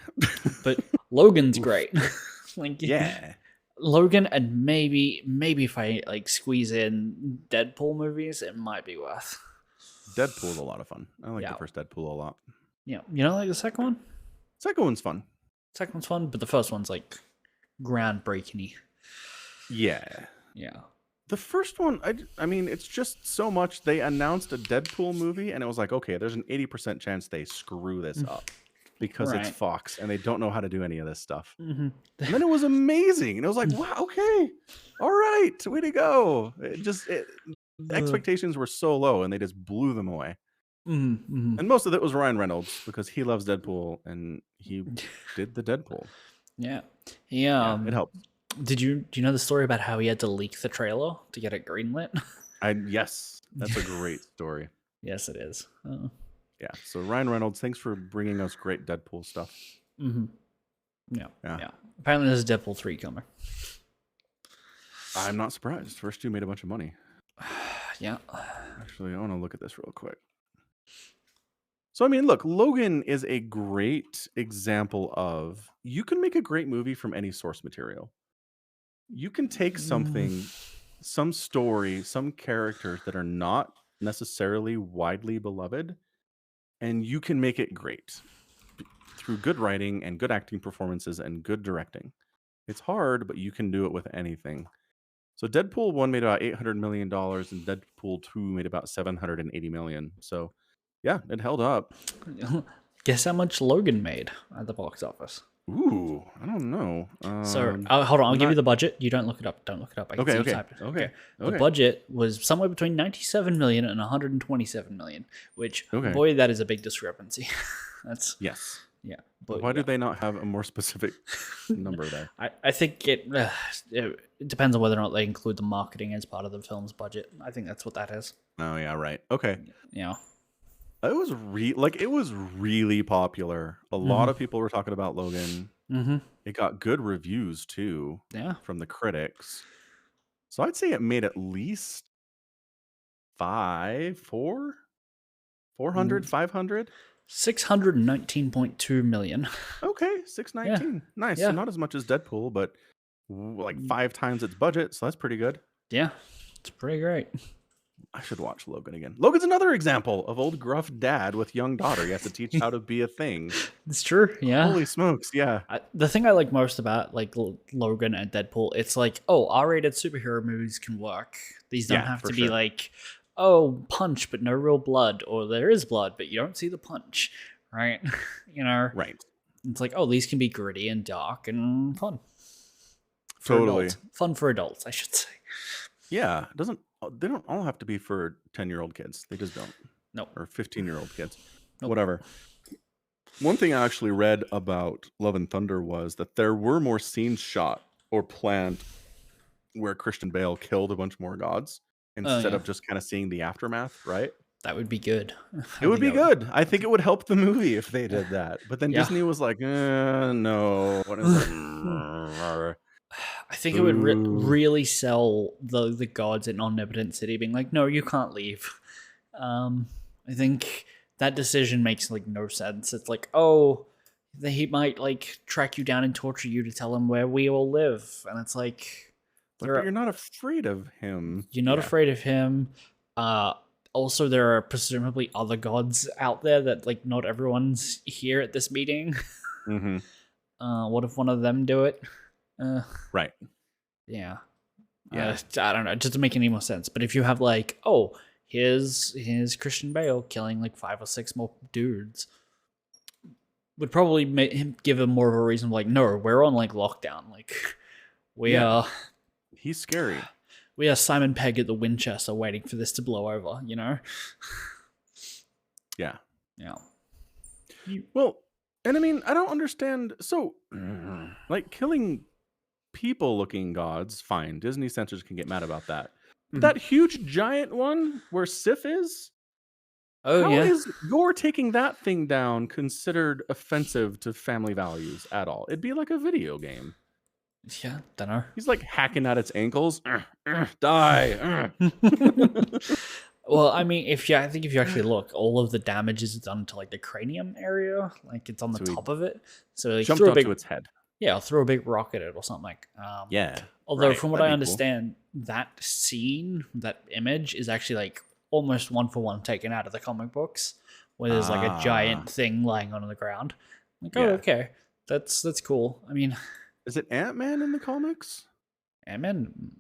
But Logan's great. Like, yeah. Logan, and maybe if I like squeeze in Deadpool movies, it might be worth. Deadpool's a lot of fun. I like the first Deadpool a lot. Yeah, you know, like the second one? Second one's fun. Second one's fun, but the first one's like groundbreaking-y. Yeah. Yeah. The first one, I mean, it's just so much. They announced a Deadpool movie, and it was like, okay, there's an 80% chance they screw this up. because it's Right. Fox and they don't know how to do any of this stuff. Hmm. And then it was amazing, and it was like, wow, okay, all right, way to go. The expectations were so low, and they just blew them away. Mm-hmm. And most of it was Ryan Reynolds because he loves Deadpool and he did the Deadpool. Yeah. Yeah, it helped. Do you know the story about how he had to leak the trailer to get it greenlit? Yes, that's a great story. Yes, it is. Yeah, so Ryan Reynolds, thanks for bringing us great Deadpool stuff. Mm-hmm. Yeah. Yeah. Apparently, there's a Deadpool 3 coming. I'm not surprised. First two made a bunch of money. Yeah. Actually, I want to look at this real quick. So, I mean, look, Logan is a great example of you can make a great movie from any source material. You can take something, some story, some characters that are not necessarily widely beloved, and you can make it great through good writing and good acting performances and good directing. It's hard, but you can do it with anything. So Deadpool 1 made about $800 million and Deadpool 2 made about $780 million. So yeah, it held up. Guess how much Logan made at the box office? Ooh, I don't know. So hold on, I'll give not- you the budget. You don't look it up. Don't look it up. I can see you Okay. typed it. Okay. The budget was somewhere between 97 million and 127 million, which Okay. boy, that is a big discrepancy. That's Yes. yeah. But why yeah. do they not have a more specific number there? I think it depends on whether or not they include the marketing as part of the film's budget. I think that's what that is. Oh yeah, right. Okay. Yeah. It was it was really popular. A lot of people were talking about Logan. Mm-hmm. It got good reviews too. Yeah. From the critics. So I'd say it made at least 400, 500. 619.2 million. Okay, 619. Nice. Yeah. So not as much as Deadpool, but like 5 times its budget. So that's pretty good. Yeah, it's pretty great. I should watch Logan again. Logan's another example of old gruff dad with young daughter. You have to teach how to be a thing. It's true. Yeah. Holy smokes. Yeah. The thing I like most about like Logan and Deadpool, it's like, oh, R-rated superhero movies can work. These don't have to be like, oh, punch but no real blood, or there is blood but you don't see the punch, right? You know, Right. It's like, oh, these can be gritty and dark and fun. Totally. Fun for adults, I should say. Yeah. They don't all have to be for 10-year-old kids. They just don't. Nope. Or 15-year-old kids. Nope. Whatever. One thing I actually read about Love and Thunder was that there were more scenes shot or planned where Christian Bale killed a bunch more gods instead of just kind of seeing the aftermath, right? That would be good. It would be good. I think it would help the movie if they did that. But then Disney was like, no. What is it? I think it would really sell the gods in Omnipotent City being like, no, you can't leave. I think that decision makes like no sense. It's like, oh, he might like track you down and torture you to tell him where we all live, and it's like, but you're not afraid of him. You're not afraid of him. Also, there are presumably other gods out there that like not everyone's here at this meeting. Mm-hmm. What if one of them do it? Right. Yeah. Yeah. I don't know. It doesn't make any more sense. But if you have like, oh, here's Christian Bale killing like 5 or 6 more dudes, would probably make him give him more of a reason. Like, no, we're on like lockdown. Like, we are. He's scary. We are Simon Pegg at the Winchester, waiting for this to blow over. You know. Yeah. Yeah. Well, and I mean, I don't understand. So, like, killing people-looking gods, fine. Disney censors can get mad about that. But that huge giant one where Sif is? How is your taking that thing down considered offensive to family values at all? It'd be like a video game. Yeah, don't know. He's like hacking at its ankles. Die. Well, I mean, I think if you actually look, all of the damage is done to like the cranium area, like it's on the top of it. So like, jumped onto its head. Yeah, I'll throw a big rock at it or something like. Yeah. Although from what I understand, that scene, that image is actually like almost 1-for-1 taken out of the comic books, where there's like a giant thing lying on the ground. Like, oh, okay, that's cool. I mean, is it Ant-Man in the comics? Ant-Man.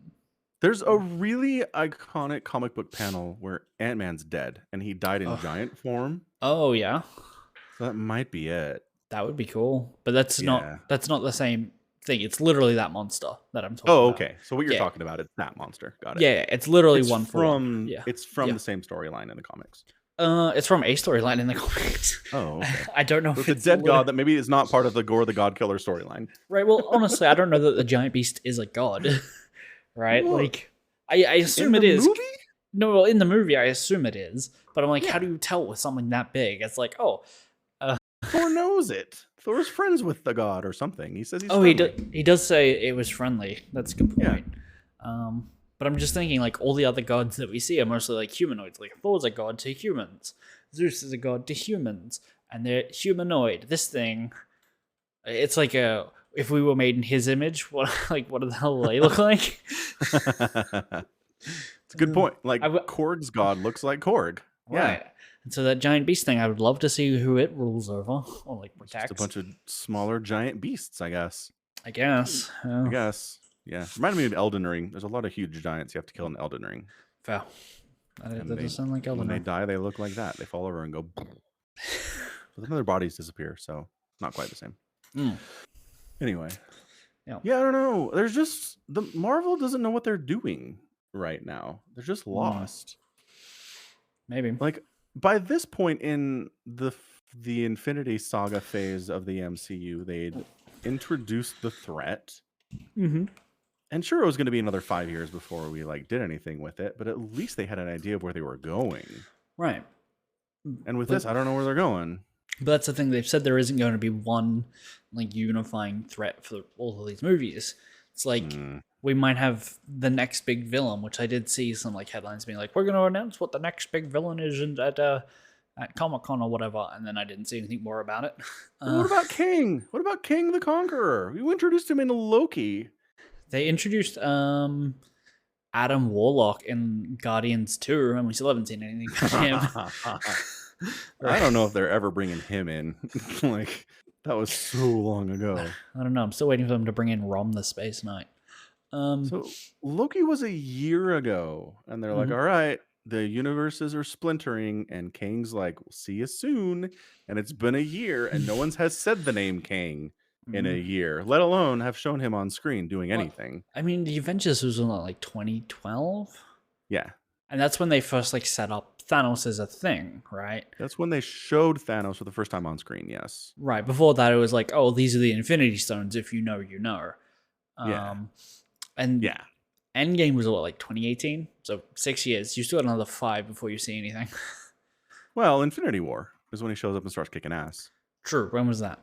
There's a really iconic comic book panel where Ant-Man's dead and he died in giant form. Oh yeah. So that might be it. That would be cool, but that's Yeah. not the same thing. It's literally that monster that I'm talking Oh, about. okay. So what you're Yeah, talking about is that monster. Got it. yeah, it's literally one for one. Yeah, It's from yeah. the same storyline in the comics. It's from a storyline in the comics. Oh, okay. I don't know So if it's a it's dead god that maybe is not part of the Gore the God Killer storyline. right. Well, honestly, I don't know that the giant beast is a god, right? Well, Like, I assume in it the is. movie? No, well, in the movie, I assume it is. But I'm like, how Yeah. do you tell with something that big? It's like, oh, Thor knows it. Thor's friends with the god or something. He says he's oh, friendly. he does say it was friendly. That's a good Yeah. point. But I'm just thinking, like, all the other gods that we see are mostly like humanoids. Like, Thor's a god to humans. Zeus is a god to humans, and they're humanoid. This thing, it's like a if we were made in his image. What the hell do they look like? It's a good point. Like I w- Korg's god looks like Korg. Yeah. Right. And so that giant beast thing, I would love to see who it rules over or like Just protects. a bunch of smaller giant beasts, I guess. I guess. I guess. Yeah. Reminded me of Elden Ring. There's a lot of huge giants you have to kill in Elden Ring. Fair. That And doesn't sound like Elden when they Ring. die, they look like that. They fall over and go. But then their bodies disappear, so not quite the same. Anyway. Yeah. Yeah, I don't know. There's just the Marvel doesn't know what they're doing right now. They're just lost. Maybe. Like by this point in the Infinity Saga phase of the MCU, they'd introduced the threat. Mm-hmm. And sure, it was going to be another 5 years before we like did anything with it, but at least they had an idea of where they were going. Right. And with this, I don't know where they're going. But that's the thing. They've said there isn't going to be one like unifying threat for all of these movies. It's like we might have the next big villain, which I did see some like headlines being like, "We're going to announce what the next big villain is at Comic-Con or whatever," and then I didn't see anything more about it. What about King? What about King the Conqueror? We introduced him in Loki. They introduced Adam Warlock in Guardians 2, and we still haven't seen anything about him. I don't know if they're ever bringing him in. Like, that was so long ago. I don't know. I'm still waiting for them to bring in Rom the Space Knight. So Loki was a year ago, and they're like, all right, the universes are splintering, and Kang's like, we'll see you soon. And it's been a year, and no one has said the name Kang in a year, let alone have shown him on screen doing anything. I mean, the Avengers was in like 2012. Yeah. And that's when they first like set up Thanos as a thing, right? That's when they showed Thanos for the first time on screen, yes. Right. Before that, it was like, oh, these are the Infinity Stones. If you know, you know. And yeah. Endgame was what, like 2018? So 6 years. You still got another 5 before you see anything. Well, Infinity War is when he shows up and starts kicking ass. True. When was that?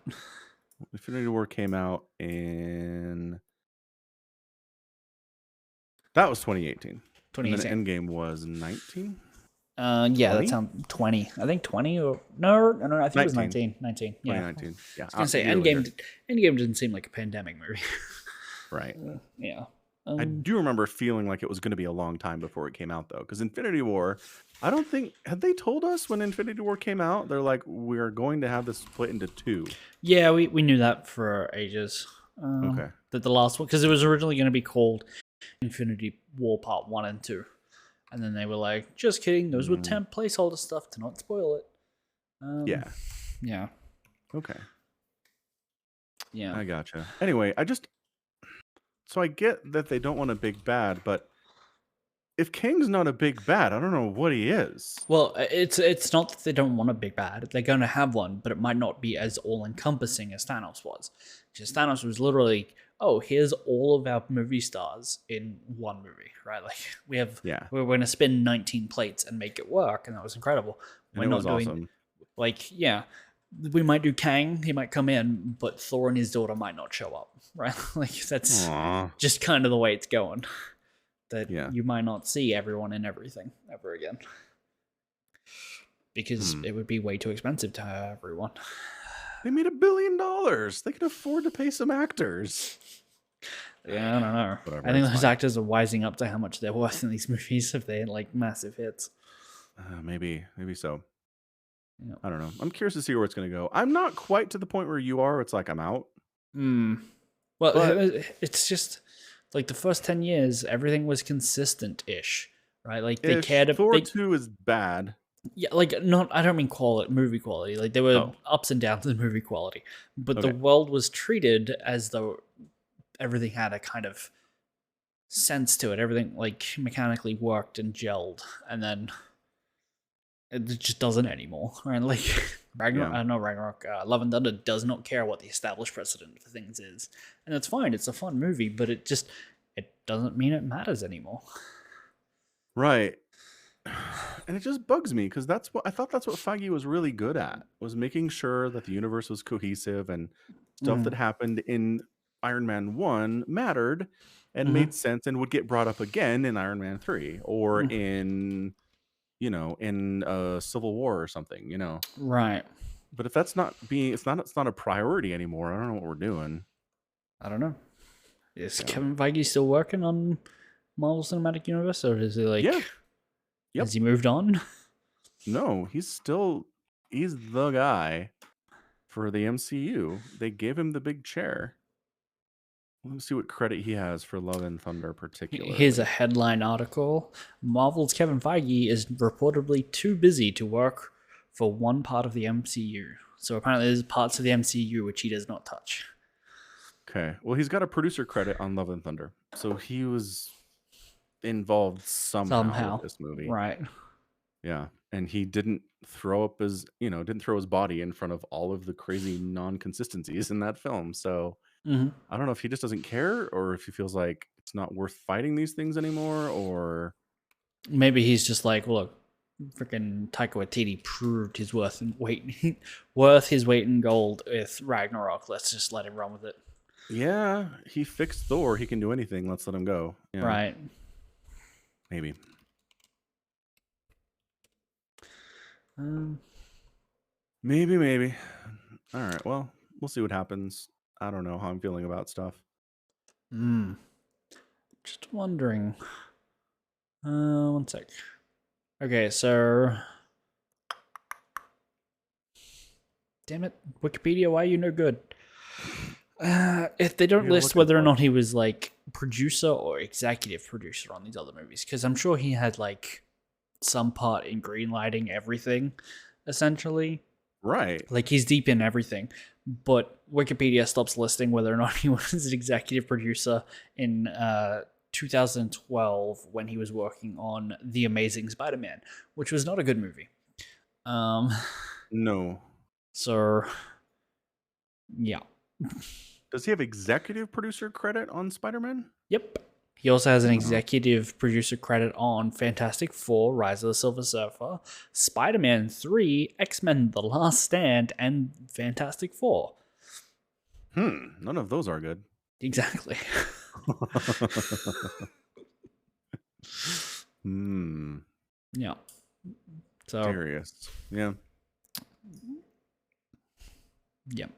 Infinity War came out in... That was 2018. 2018. And then Endgame was 19? Yeah, 20? that sounds 20. I think 20 or... No, I think it was 19. 19. Yeah. 2019. Yeah. I was going to say, Endgame didn't seem like a pandemic movie. Right. Yeah. I do remember feeling like it was going to be a long time before it came out, though, because Infinity War, I don't think, had they told us when Infinity War came out? They're like, we're going to have this split into 2. Yeah, we knew that for ages. Okay. That the last one, because it was originally going to be called Infinity War Part 1 and 2. And then they were like, just kidding, those were temp placeholder stuff to not spoil it. Yeah. Yeah. Okay. Yeah. I gotcha. Anyway, so I get that they don't want a big bad, but if Kang's not a big bad, I don't know what he is. Well, it's not that they don't want a big bad. They're going to have one, but it might not be as all-encompassing as Thanos was. Because Thanos was literally, oh, here's all of our movie stars in one movie, right? Like, we're going to spin 19 plates and make it work, and that was incredible. And it was awesome. Like, yeah, we might do Kang, he might come in, but Thor and his daughter might not show up, right? Like, that's just kind of the way it's going. That you might not see everyone in everything ever again. Because it would be way too expensive to have everyone. They made $1 billion. They can afford to pay some actors. Yeah, I don't know. Whatever, I think those actors are wising up to how much they're worth in these movies if they had like massive hits. Maybe so. Yep. I don't know. I'm curious to see where it's going to go. I'm not quite to the point where you are. It's like I'm out. Well, it's just like the first 10 years, everything was consistent-ish, right? Like they cared. Thor 2 is bad. Yeah, like not. I don't mean movie quality. Like there were Oh, ups and downs in movie quality, but the okay. world was treated as though everything had a kind of sense to it. Everything like mechanically worked and gelled, and then it just doesn't anymore. Right? Like Ragnarok. Yeah. I don't know Ragnarok. Love and Thunder does not care what the established precedent for things is, and that's fine. It's a fun movie, but it doesn't mean it matters anymore. Right. And it just bugs me because I thought that's what Feige was really good at, was making sure that the universe was cohesive and stuff that Mm, happened in Iron Man 1 mattered and hmm made sense and would get brought up again in Iron Man 3 or mm, in Civil War or something, right. But if that's not being it's not a priority anymore. I don't know what we're doing. I don't know. Is Yeah. Kevin Feige still working on Marvel Cinematic Universe, or is he like? Yeah. Yep. Has he moved on? No, he's the guy for the MCU. They gave him the big chair. Let me see what credit he has for Love and Thunder Here's a particularly. headline article. Marvel's Kevin Feige is reportedly too busy to work for one part of the MCU. So apparently there's parts of the MCU which he does not touch. Okay. Well, he's got a producer credit on Love and Thunder. So he was involved somehow with Somehow. this movie. Right. Yeah. And he didn't didn't throw his body in front of all of the crazy non-consistencies in that film. So hmm I don't know if he just doesn't care or if he feels like it's not worth fighting these things anymore or Maybe he's just like, well, look, freaking Taika Waititi proved his worth his weight in gold with Ragnarok. Let's just let him run with it. yeah, he fixed Thor. He can do anything. Let's let him go. Yeah, Right. maybe. Um, Maybe. All right. Well, we'll see what happens. I don't know how I'm feeling about stuff. mm, just wondering. One sec. Okay, so damn it, Wikipedia, why are you no good? If they don't You're list looking whether or for not he was like producer or executive producer on these other movies, because I'm sure he had like some part in greenlighting everything, essentially. right. Like he's deep in everything, but Wikipedia stops listing whether or not he was an executive producer in 2012 when he was working on The Amazing Spider-Man, which was not a good movie. Um, No. so yeah. Does he have executive producer credit on Spider-Man? Yep. He also has an Oh. executive producer credit on Fantastic Four, Rise of the Silver Surfer, Spider-Man 3, X-Men The Last Stand, and Fantastic Four. None of those are good. Exactly. Hmm. Yeah. So, Curious. Yeah. yep.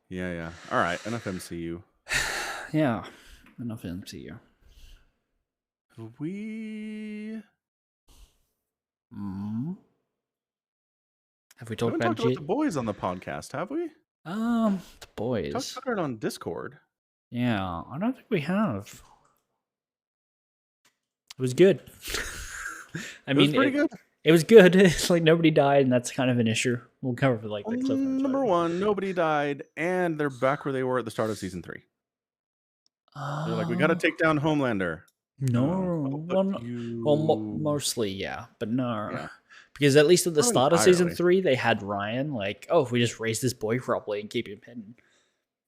Yeah. All right. Enough MCU. Yeah. Enough MCU. We Mm. Have we talked haven't about talked about the J? boys on the podcast, have we? The We talked boys. about it on Discord. Yeah, I don't think we have. It was good. I It was mean, pretty good. it was good. It's like nobody died, and that's kind of an issue. We'll cover like the cliff notes. Number Right? one, nobody died, and they're back where they were at the start of season 3. They're like, we got to Uh, take down Homelander. no. But Well, mostly, yeah, but no. yeah, Because at least at the not start of season entirely. 3, they had Ryan like, oh, if we just raise this boy properly and keep him hidden.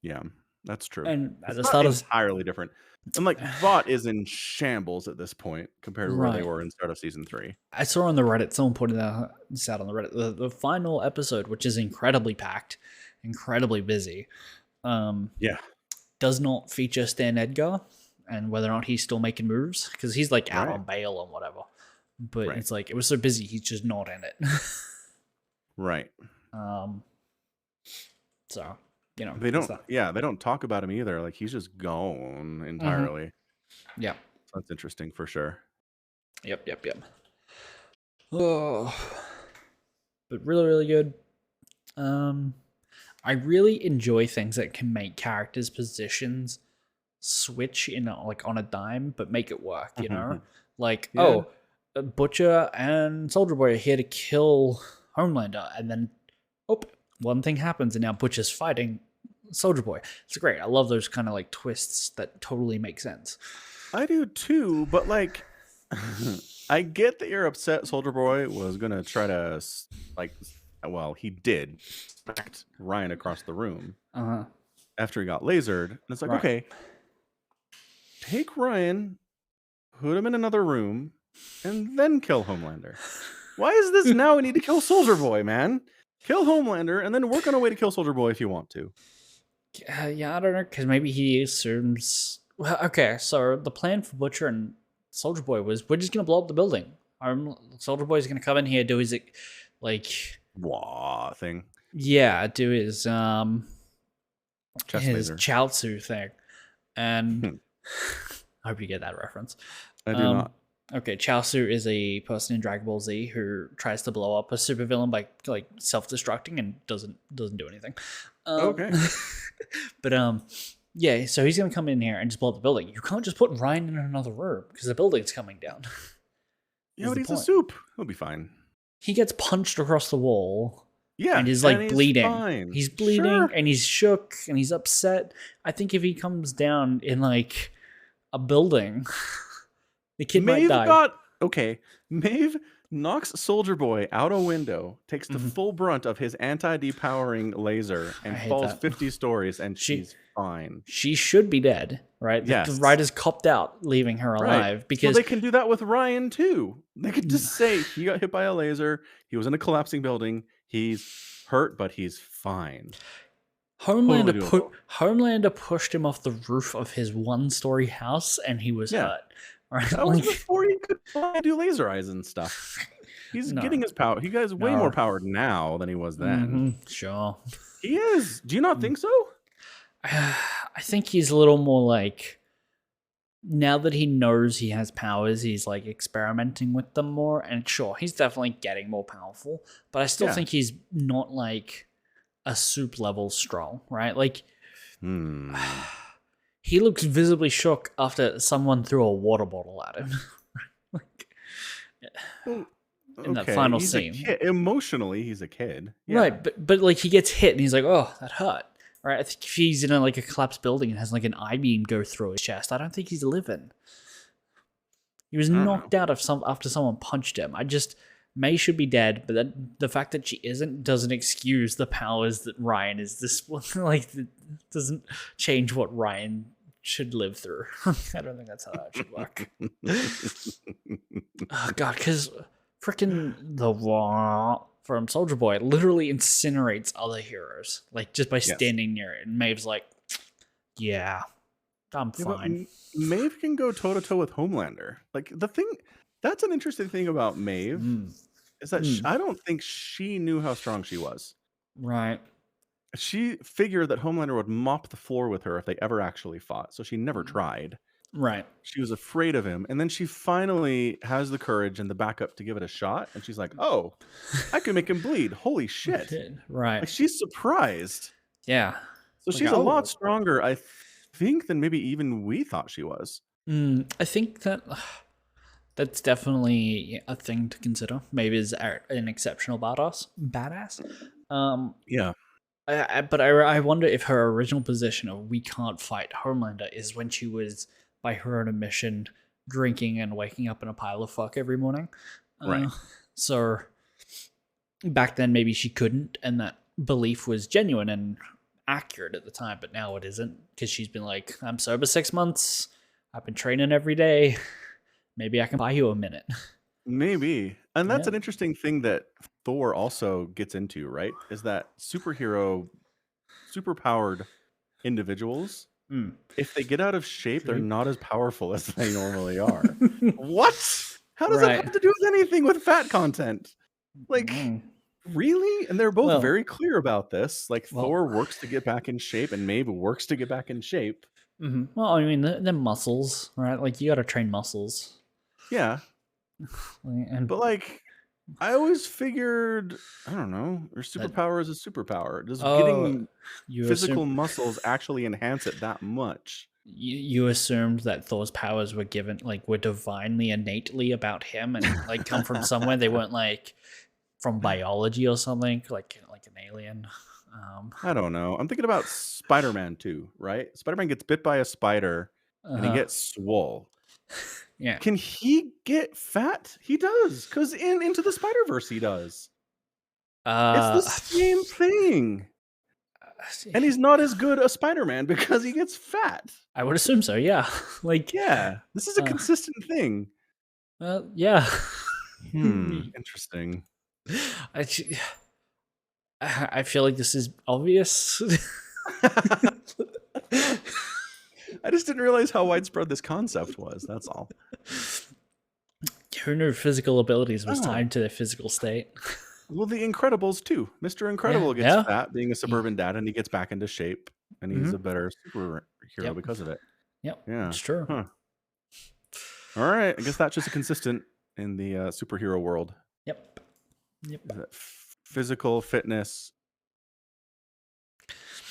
Yeah, that's true. And at It's the not start of entirely different. And like Vought is in shambles at this point compared to where they right, were in start of season 3. I saw on the Reddit, someone pointed this out on the Reddit. The final episode, which is incredibly packed, incredibly busy, Yeah, does not feature Stan Edgar and whether or not he's still making moves because he's like out right, on bail and whatever. But right, it's like it was so busy, he's just not in it. right. um, so They it's don't. that. Yeah, they don't talk about him either. Like he's just gone entirely. Yeah. So that's interesting for sure. Yep. Oh, but really, really good. I really enjoy things that can make characters' positions switch in like on a dime, but make it work. Like Yeah. Butcher and Soldier Boy are here to kill Homelander, and then oh, one thing happens, and now Butcher's fighting Soldier Boy. It's great. I love those kind of like twists that totally make sense. I do too, but like, I get that you're upset. Soldier Boy was gonna try to well, he did smacked Ryan across the room after he got lasered, and it's like, Right. okay, take Ryan, put him in another room, and then kill Homelander. Why is this now we need to kill Soldier Boy, man? Kill Homelander, and then work on a way to kill Soldier Boy if you want to. Yeah, I don't know, because maybe he assumes. Well, okay, so the plan for Butcher and Soldier Boy was we're just gonna blow up the building. Soldier Boy's gonna come in here, do his like Wah thing. Yeah, do his Chest his laser. Chaozu thing, and I hope you get that reference. I do not. Okay, Chaozu is a person in Dragon Ball Z who tries to blow up a supervillain by like self-destructing and doesn't do anything. Okay. But yeah, so he's gonna come in here and just blow up the building. You can't just put Ryan in another room because the building's coming down. Yeah, but he's a soup. He'll be fine. He gets punched across the wall. Yeah, and he's like and he's bleeding. fine. He's bleeding Sure. and he's shook and he's upset. I think if he comes down in like a building, the kid might die. Maeve knocks Soldier Boy out a window, takes the full brunt of his anti-depowering laser, and falls 50 stories, and she's fine. She should be dead, right? Yes. The writers copped out leaving her alive because they can do that with Ryan too. They could just say he got hit by a laser, he was in a collapsing building, he's hurt, but he's fine. Homelander pushed him off the roof of his one-story house, and he was hurt. Right? That was before he could fly and do laser eyes and stuff. He's getting his power. He has way more power now than he was then. Sure. He is. Do you not think so? I think he's a little more like, now that he knows he has powers, he's like experimenting with them more. And sure, he's definitely getting more powerful, but I still think he's not like a soup level strong, right? Like, he looks visibly shook after someone threw a water bottle at him. In that final scene. Emotionally, he's a kid. Yeah. Right, but like he gets hit and he's like, oh, that hurt. Right? I think if he's in a collapsed building and has like an I-beam go through his chest, I don't think he's living. He was knocked out after someone punched him. May should be dead, but the fact that she isn't doesn't excuse the powers that Ryan is this it doesn't change what Ryan should live through. I don't think that's how that should work. Oh god, because freaking the Raw from Soldier Boy literally incinerates other heroes, like just by standing near it. And Maeve's like, yeah, I'm fine. Maeve can go toe to toe with Homelander. Like that's an interesting thing about Maeve is that I don't think she knew how strong she was. Right. She figured that Homelander would mop the floor with her if they ever actually fought, so she never tried. Right. She was afraid of him, and then she finally has the courage and the backup to give it a shot, and she's like, oh, I can make him bleed. Holy shit. Right. Like, she's surprised. Yeah. So she's a lot stronger, I think, than maybe even we thought she was. I think that's definitely a thing to consider. Maybe is an exceptional badass. Yeah. But I wonder if her original position of we can't fight Homelander is when she was, by her own admission, drinking and waking up in a pile of fuck every morning. Right. So back then maybe she couldn't, and that belief was genuine and accurate at the time, but now it isn't, because she's been like, I'm sober 6 months, I've been training every day, maybe I can buy you a minute. Maybe. And that's an interesting thing that Thor also gets into, right? Is that superpowered individuals, if they get out of shape, they're not as powerful as they normally are. What? How does that have to do with anything with fat content? Like, really? And they're both very clear about this. Like, Thor works to get back in shape, and Maeve works to get back in shape. Well, I mean, they're muscles, right? Like, you got to train muscles. Yeah. But like, I always figured, I don't know, your superpower is a superpower. Does getting physical muscles actually enhance it that much? you assumed that Thor's powers were were divinely innately about him and like come from somewhere. They weren't like from biology or something, like an alien. I don't know. I'm thinking about Spider-Man 2, right? Spider-Man gets bit by a spider and he Uh-huh. gets swole. Yeah. Can he get fat? He does, because in Into the Spider-Verse he does. It's the Uh, same thing. And he's not as good a Spider-Man because he gets fat. I would assume so. Yeah. Like, Yeah, this is a consistent thing. yeah. Interesting. I, I feel like this is obvious. I just didn't realize how widespread this concept was. That's all. Who knew physical abilities was tied to their physical state? Well, The Incredibles too. Mr. Incredible gets fat, being a suburban dad, and he gets back into shape, and he's a better superhero because of it. Yep. Yeah, It's true. Huh. All right, I guess that's just consistent in the superhero world. Yep. Is that physical fitness?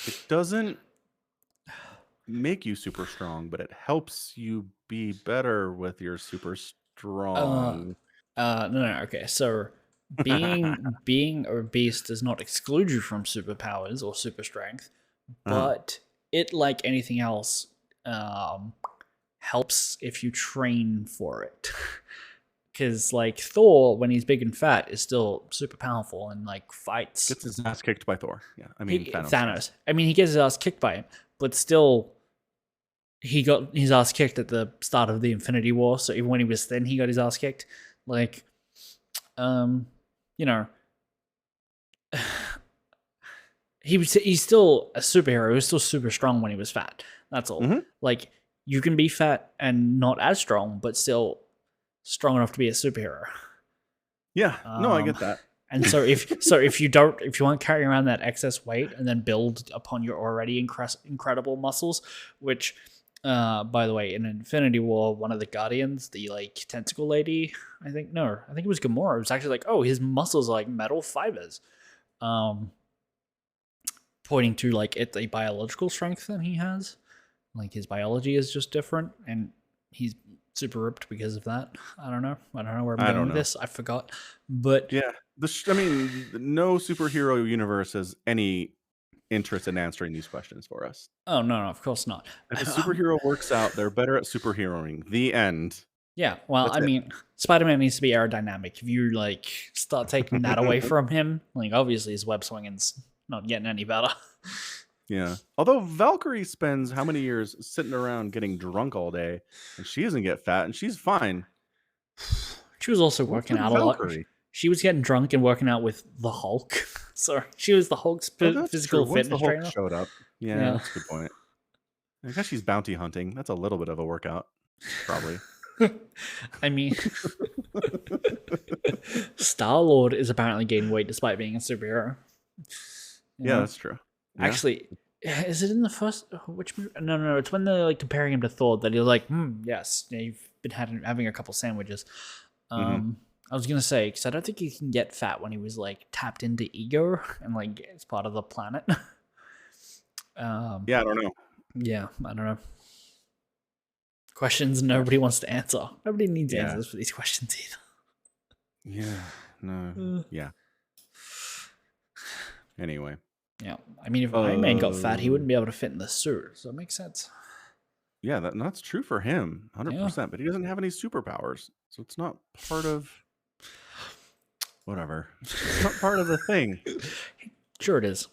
It doesn't make you super strong, but it helps you be better with your super strong. No. Okay, so being obese does not exclude you from superpowers or super strength, but it, like anything else, helps if you train for it. Because like Thor, when he's big and fat, is still super powerful and like fights. Gets his ass kicked by Thor. Yeah, I mean Thanos. I mean, he gets his ass kicked by him, but still, he got his ass kicked at the start of the Infinity War. So even when he was thin, he got his ass kicked. Like, you know, he's still a superhero. He was still super strong when he was fat. That's all. Like, you can be fat and not as strong, but still strong enough to be a superhero. Yeah, no, I get that. And so if you want to carry around that excess weight and then build upon your already incredible muscles, which, by the way, in Infinity War, one of the Guardians, the like tentacle lady, I think it was Gamora. It was actually like, oh, his muscles are like metal fibers, pointing to like it's a biological strength that he has. Like his biology is just different, and he's super ripped because of that. I don't know where I'm going with this. I forgot, but yeah, I mean, no superhero universe has any interest in answering these questions for us. Oh no, of course not. If a superhero works out, they're better at superheroing. The end. Yeah, well, I mean, Spider-Man needs to be aerodynamic. If you like start taking that away from him, like obviously his web swinging's not getting any better. Yeah. Although Valkyrie spends how many years sitting around getting drunk all day, and she doesn't get fat, and she's fine. She was also working out a lot. She was getting drunk and working out with the Hulk. So she was the Hulk's physical fitness trainer. Hulk showed up. Yeah, that's a good point. I guess she's bounty hunting. That's a little bit of a workout, probably. I mean, Star-Lord is apparently gaining weight despite being a superhero. Yeah, that's true. Yeah. Actually, is it in the first? Which movie? No. It's when they're like comparing him to Thor that you're like, yes, you've been having a couple sandwiches. I was gonna say because I don't think he can get fat when he was like tapped into ego and like it's part of the planet. Yeah, I don't know. Yeah, I don't know. Questions nobody wants to answer. Nobody needs answers for these questions either. Yeah. No. Yeah. Anyway. Yeah. I mean, if Iron Man got fat, he wouldn't be able to fit in the suit. So it makes sense. Yeah, that's true for him, 100%. But he doesn't have any superpowers, so it's not part of. Whatever. It's not part of the thing. Sure, it is.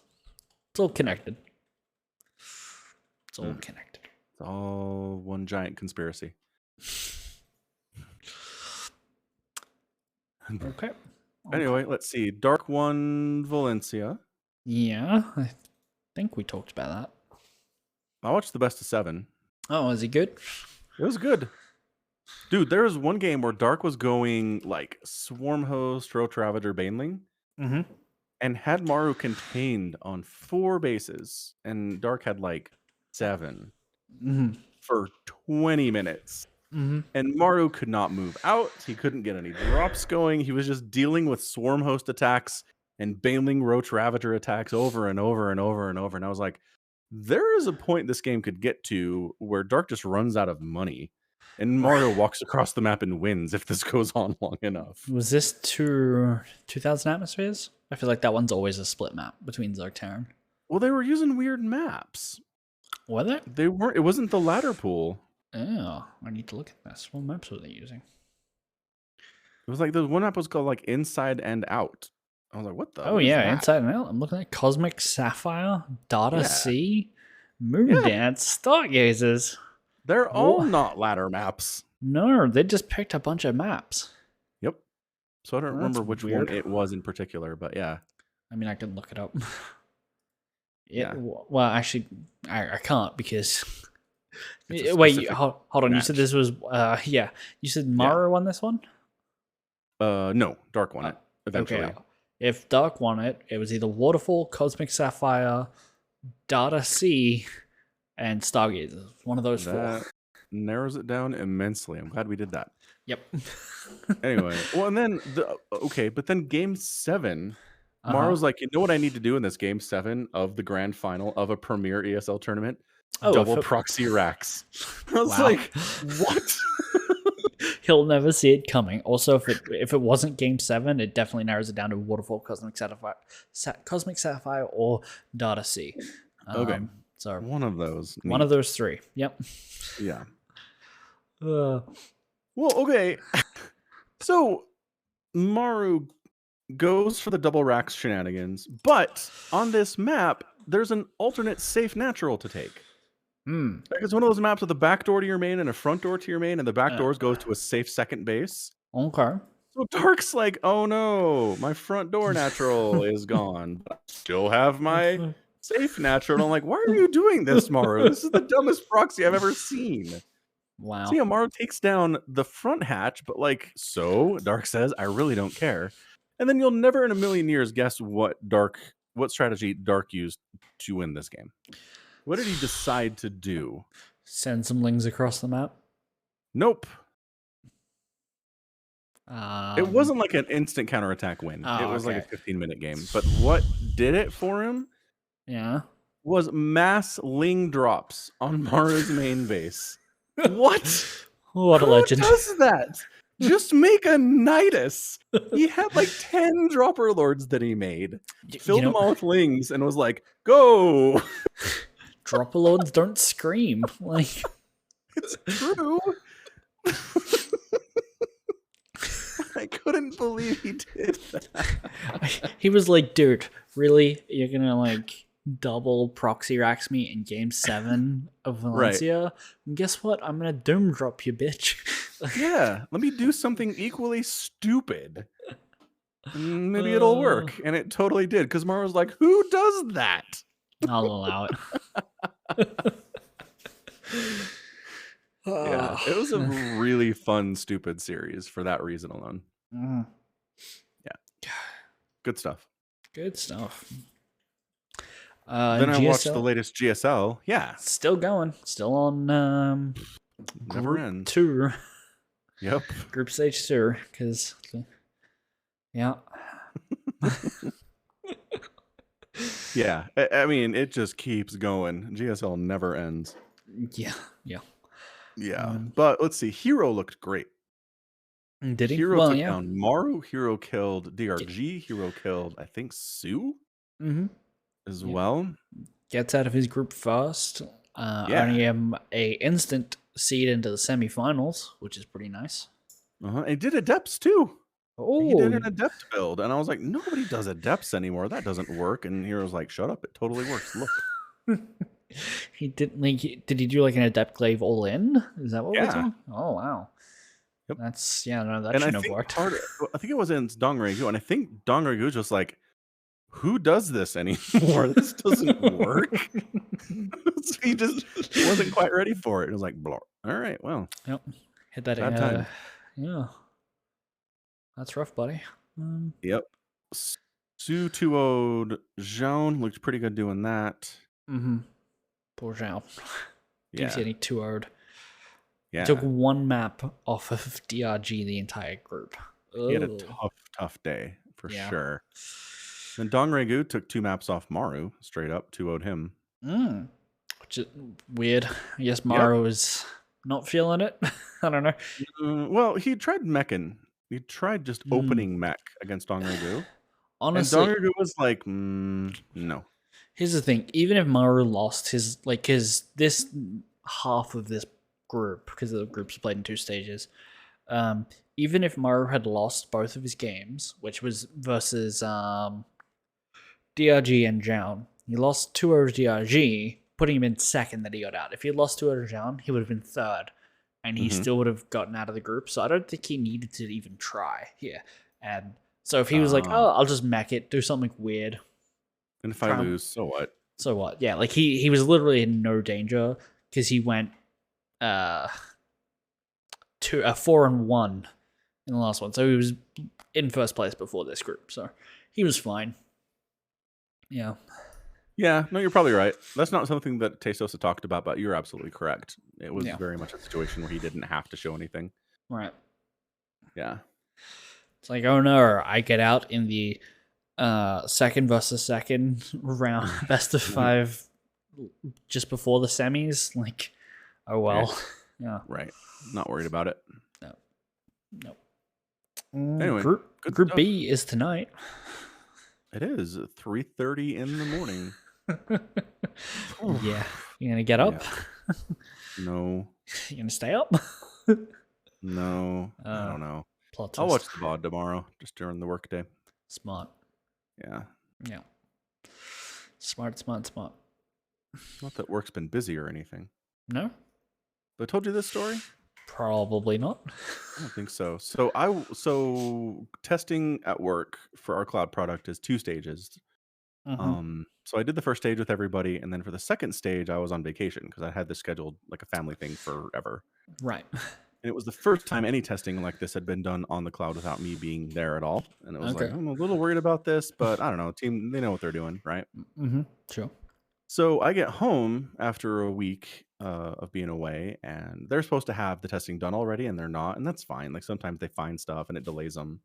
It's all connected. It's all connected. It's all one giant conspiracy. Okay. Anyway, let's see. Dark One Valencia. Yeah, I think we talked about that. I watched the best of 7. Oh, is he good? It was good. Dude, there was one game where Dark was going like Swarm Host, Roach Ravager, Baneling, and had Maru contained on 4 bases, and Dark had like 7 for 20 minutes. And Maru could not move out. He couldn't get any drops going. He was just dealing with Swarm Host attacks and Baneling Roach Ravager attacks over and over and over and over. And I was like, There is a point this game could get to where Dark just runs out of money, and Mario walks across the map and wins if this goes on long enough. Was this 2,000 atmospheres? I feel like that one's always a split map between Zartaran. Well, they were using weird maps. Were they? They weren't. It wasn't the ladder pool. Oh, I need to look at this. What maps were they using? It was like the one map was called like Inside and Out. I was like, what the? Oh, yeah, Inside and Out. I'm looking at Cosmic Sapphire, Data Sea, Moondance, Stargazers. They're all not ladder maps. No, they just picked a bunch of maps. Yep. So I don't remember which one it was in particular, but yeah. I mean, I can look it up. Well, actually, I can't because... Wait, hold on. Match. You said this was... yeah. You said Mario won this one? No. Dark won it, eventually. Okay. If Dark won it, it was either Waterfall, Cosmic Sapphire, Data Sea, and Stargazer. One of those four. Narrows it down immensely. I'm glad we did that. Yep. Anyway, well, and then but then Game 7, Mario's like, you know what I need to do in this Game 7 of the grand final of a premier ESL tournament? Double proxy racks. I was like, what? He'll never see it coming. Also, if it wasn't Game 7, it definitely narrows it down to Waterfall, Cosmic Sapphire, or Data Sea. Okay. So one of those. One of those three. Yep. Yeah. Well, okay. So Maru goes for the double racks shenanigans, but on this map, there's an alternate safe natural to take. Like it's one of those maps with a back door to your main and a front door to your main, and the back doors goes to a safe second base. Okay. So Dark's like, oh no, my front door natural is gone. But I still have my safe natural. And I'm like, why are you doing this, Maru? This is the dumbest proxy I've ever seen. Wow. So yeah, Maru takes down the front hatch, but like, so Dark says, I really don't care. And then you'll never in a million years guess what strategy Dark used to win this game. What did he decide to do? Send some lings across the map? Nope. It wasn't like an instant counterattack win. It was like a 15-minute game. But what did it for him? Yeah. Was mass ling drops on Maru's main base. What? What a legend. Who does that? Just make a Nidus. He had like 10 dropper lords that he made. Filled them all with lings and was like, go. Dropper lords don't scream. Like, it's true. I couldn't believe he did that. He was like, dude, really? You're going to like double proxy racks me in Game 7 of Valencia? Right. And guess what? I'm going to doom drop you, bitch. Yeah, let me do something equally stupid. Maybe it'll work. And it totally did. Because Mario was like, who does that? I'll allow it. Yeah, it was a really fun, stupid series for that reason alone. Yeah. Good stuff. Good stuff. Then I watched the latest GSL. Yeah. Still going. Still on Never ends. 2. Yep. Group stage 2. Because, yeah. Yeah. I mean, it just keeps going. GSL never ends. Yeah. Yeah. Yeah. But let's see. Hero looked great. Did he? Hero took down Maru. Hero killed DRG. Hero killed, I think, Sue as well. Gets out of his group first. Only a instant seed into the semifinals, which is pretty nice. He did Adepts too. Oh, he did an Adept build, and I was like, nobody does Adepts anymore. That doesn't work. And Hero's like, shut up. It totally works. Look. He didn't like. Did he do like an Adept Glaive all in? Is that what we're doing? Oh wow. Yep. That shouldn't have worked. I think it was in Dongregu, and I think Dongregu just like, who does this anymore? This doesn't work. So he wasn't quite ready for it. It was like, all right, well, yep, hit that time. Yeah, that's rough, buddy. Yep. Sue 2-0'd Jean looked pretty good doing that. Poor Jean. Yeah. Getting 2-0'd. Yeah. Took one map off of DRG the entire group. He had a tough day for sure. Then Dongregu took 2 maps off Maru, straight up 2-0'd him. which is weird. I guess Maru is not feeling it. I don't know. Well, he tried meching. He tried just opening mech against Dongrigu. Honestly, and Dongrigu was like, no. here's the thing. Even if Maru lost his, like, this half of this group, because the groups are played in 2 stages, even if Maru had lost both of his games, which was versus DRG and Zhao, he lost 2 over DRG, putting him in second that he got out. If he had lost 2 over Zhao, he would have been third, and he still would have gotten out of the group. So I don't think he needed to even try here. And so if he was like, oh, I'll just mech it, do something weird. And if I lose, so what? So what? Yeah, like he was literally in no danger because he went 4-1 in the last one. So he was in first place before this group. So he was fine. Yeah. Yeah, no, you're probably right. That's not something that Testosa talked about, but you're absolutely correct. It was very much a situation where he didn't have to show anything. Right. Yeah. It's like, oh no, I get out in the second versus second round, best of 5 just before the semis. Like, oh well. Yeah. Right. Not worried about it. No. Anyway, Group B is tonight. It is 3:30 in the morning. Yeah. You gonna get up? Yeah. No. You gonna stay up? No. I don't know. Plot I'll twist. watch the VOD tomorrow, just during the workday. Smart. Yeah. Yeah. Smart. Not that work's been busy or anything. No? Have I told you this story? Probably not. I don't think so. So testing at work for our cloud product is 2 stages. So I did the first stage with everybody, and then for the second stage, I was on vacation because I had this scheduled like a family thing forever. Right. And it was the first time any testing like this had been done on the cloud without me being there at all. And it was like, I'm a little worried about this, but I don't know. Team, they know what they're doing, right? Sure. So I get home after a week of being away, and they're supposed to have the testing done already, and they're not, and that's fine. Like sometimes they find stuff and it delays them.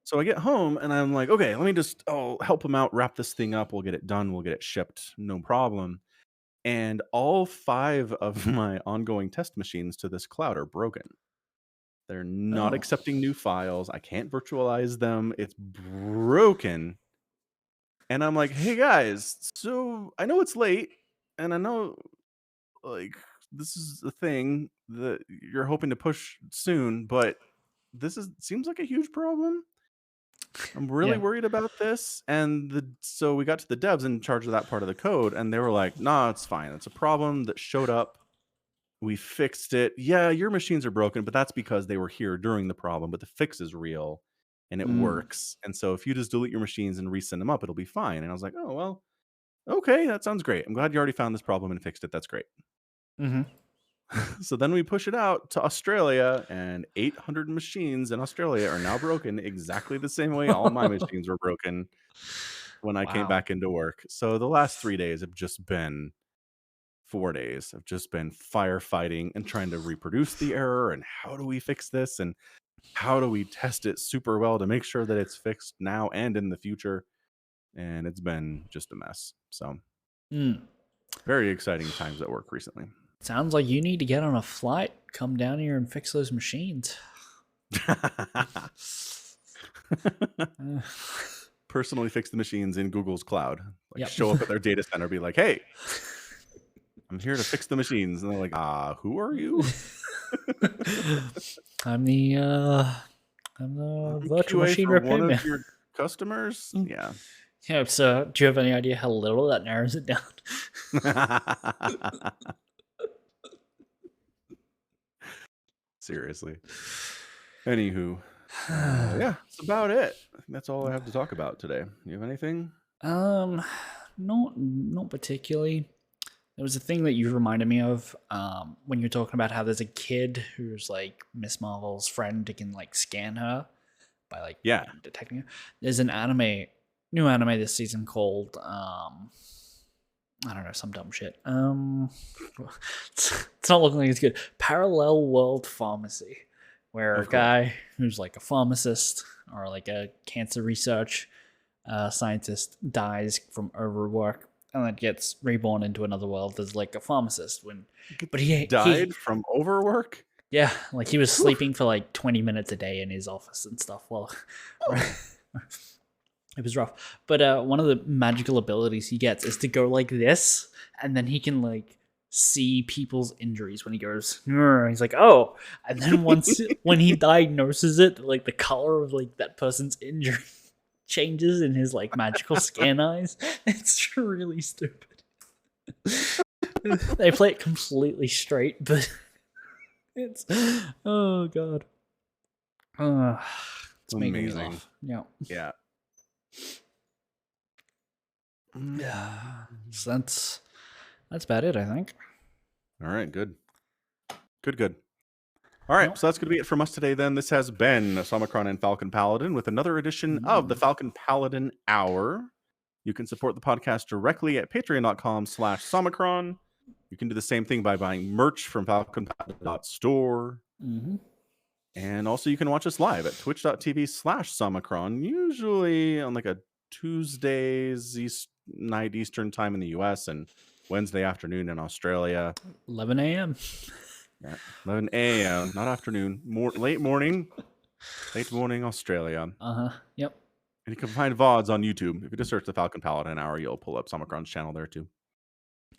So I get home and I'm like, okay, I'll help them out, wrap this thing up. We'll get it done. We'll get it shipped. No problem. And all 5 of my ongoing test machines to this cloud are broken. They're not accepting new files. I can't virtualize them. It's broken. And I'm like, hey guys, so I know it's late and I know like this is a thing that you're hoping to push soon, but seems like a huge problem. I'm really worried about this. And so we got to the devs in charge of that part of the code, and they were like, nah, it's fine. It's a problem that showed up. We fixed it. Yeah, your machines are broken, but that's because they were here during the problem, but the fix is real and it works. And so if you just delete your machines and resend them up, it'll be fine. And I was like, oh, well, okay, that sounds great. I'm glad you already found this problem and fixed it. That's great. So then we push it out to Australia, and 800 machines in Australia are now broken exactly the same way all my machines were broken when I came back into work. So the last 3 days have just been 4 days of just been firefighting and trying to reproduce the error, and how do we fix this, and how do we test it super well to make sure that it's fixed now and in the future. And it's been just a mess. So very exciting times at work recently. Sounds like you need to get on a flight, come down here and fix those machines. Personally fix the machines in Google's cloud. Like show up at their data center, be like, hey, I'm here to fix the machines. And they're like, who are you? I'm the virtual machine repairman. One of your customers? Yeah. Yeah, so do you have any idea how little that narrows it down? Seriously. Anywho, yeah, that's about it. I think that's all I have to talk about today. You have anything? Not particularly. There was a thing that you reminded me of when you're talking about how there's a kid who's like Miss Marvel's friend who can like scan her by like detecting her. There's an new anime this season called I don't know, some dumb shit. It's not looking like it's good. Parallel World Pharmacy, where a guy who's like a pharmacist or like a cancer research scientist dies from overwork, and then gets reborn into another world as like a pharmacist. But Died from overwork. Yeah, like he was sleeping for like 20 minutes a day in his office and stuff. Well, it was rough. But one of the magical abilities he gets is to go like this, and then he can like see people's injuries when he goes. He's like, oh, and then when he diagnoses it, like the color of like that person's injury changes in his like magical scan eyes. It's really stupid. They play it completely straight, but. It's oh god, it's making me Amazing. laugh. Yeah. So that's about it, I think. All right, good. All right, so that's going to be it from us today then. This has been Somicron and Falcon Paladin with another edition of the Falcon Paladin Hour. You can support the podcast directly at patreon.com/Somicron. You can do the same thing by buying merch from falconpaladin.store. And also you can watch us live at twitch.tv/Somicron, usually on like a Tuesdays night Eastern time in the US and Wednesday afternoon in Australia. 11 a.m. Yeah, 11 a.m. Not afternoon. Late morning Australia. Yep. And you can find VODs on YouTube. If you just search the Falcon Paladin Hour, you'll pull up Somicron's channel there too.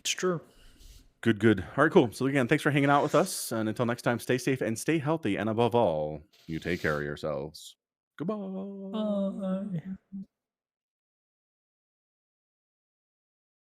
It's true. Good. All right, cool. So again, thanks for hanging out with us. And until next time, stay safe and stay healthy. And above all, you take care of yourselves. Goodbye.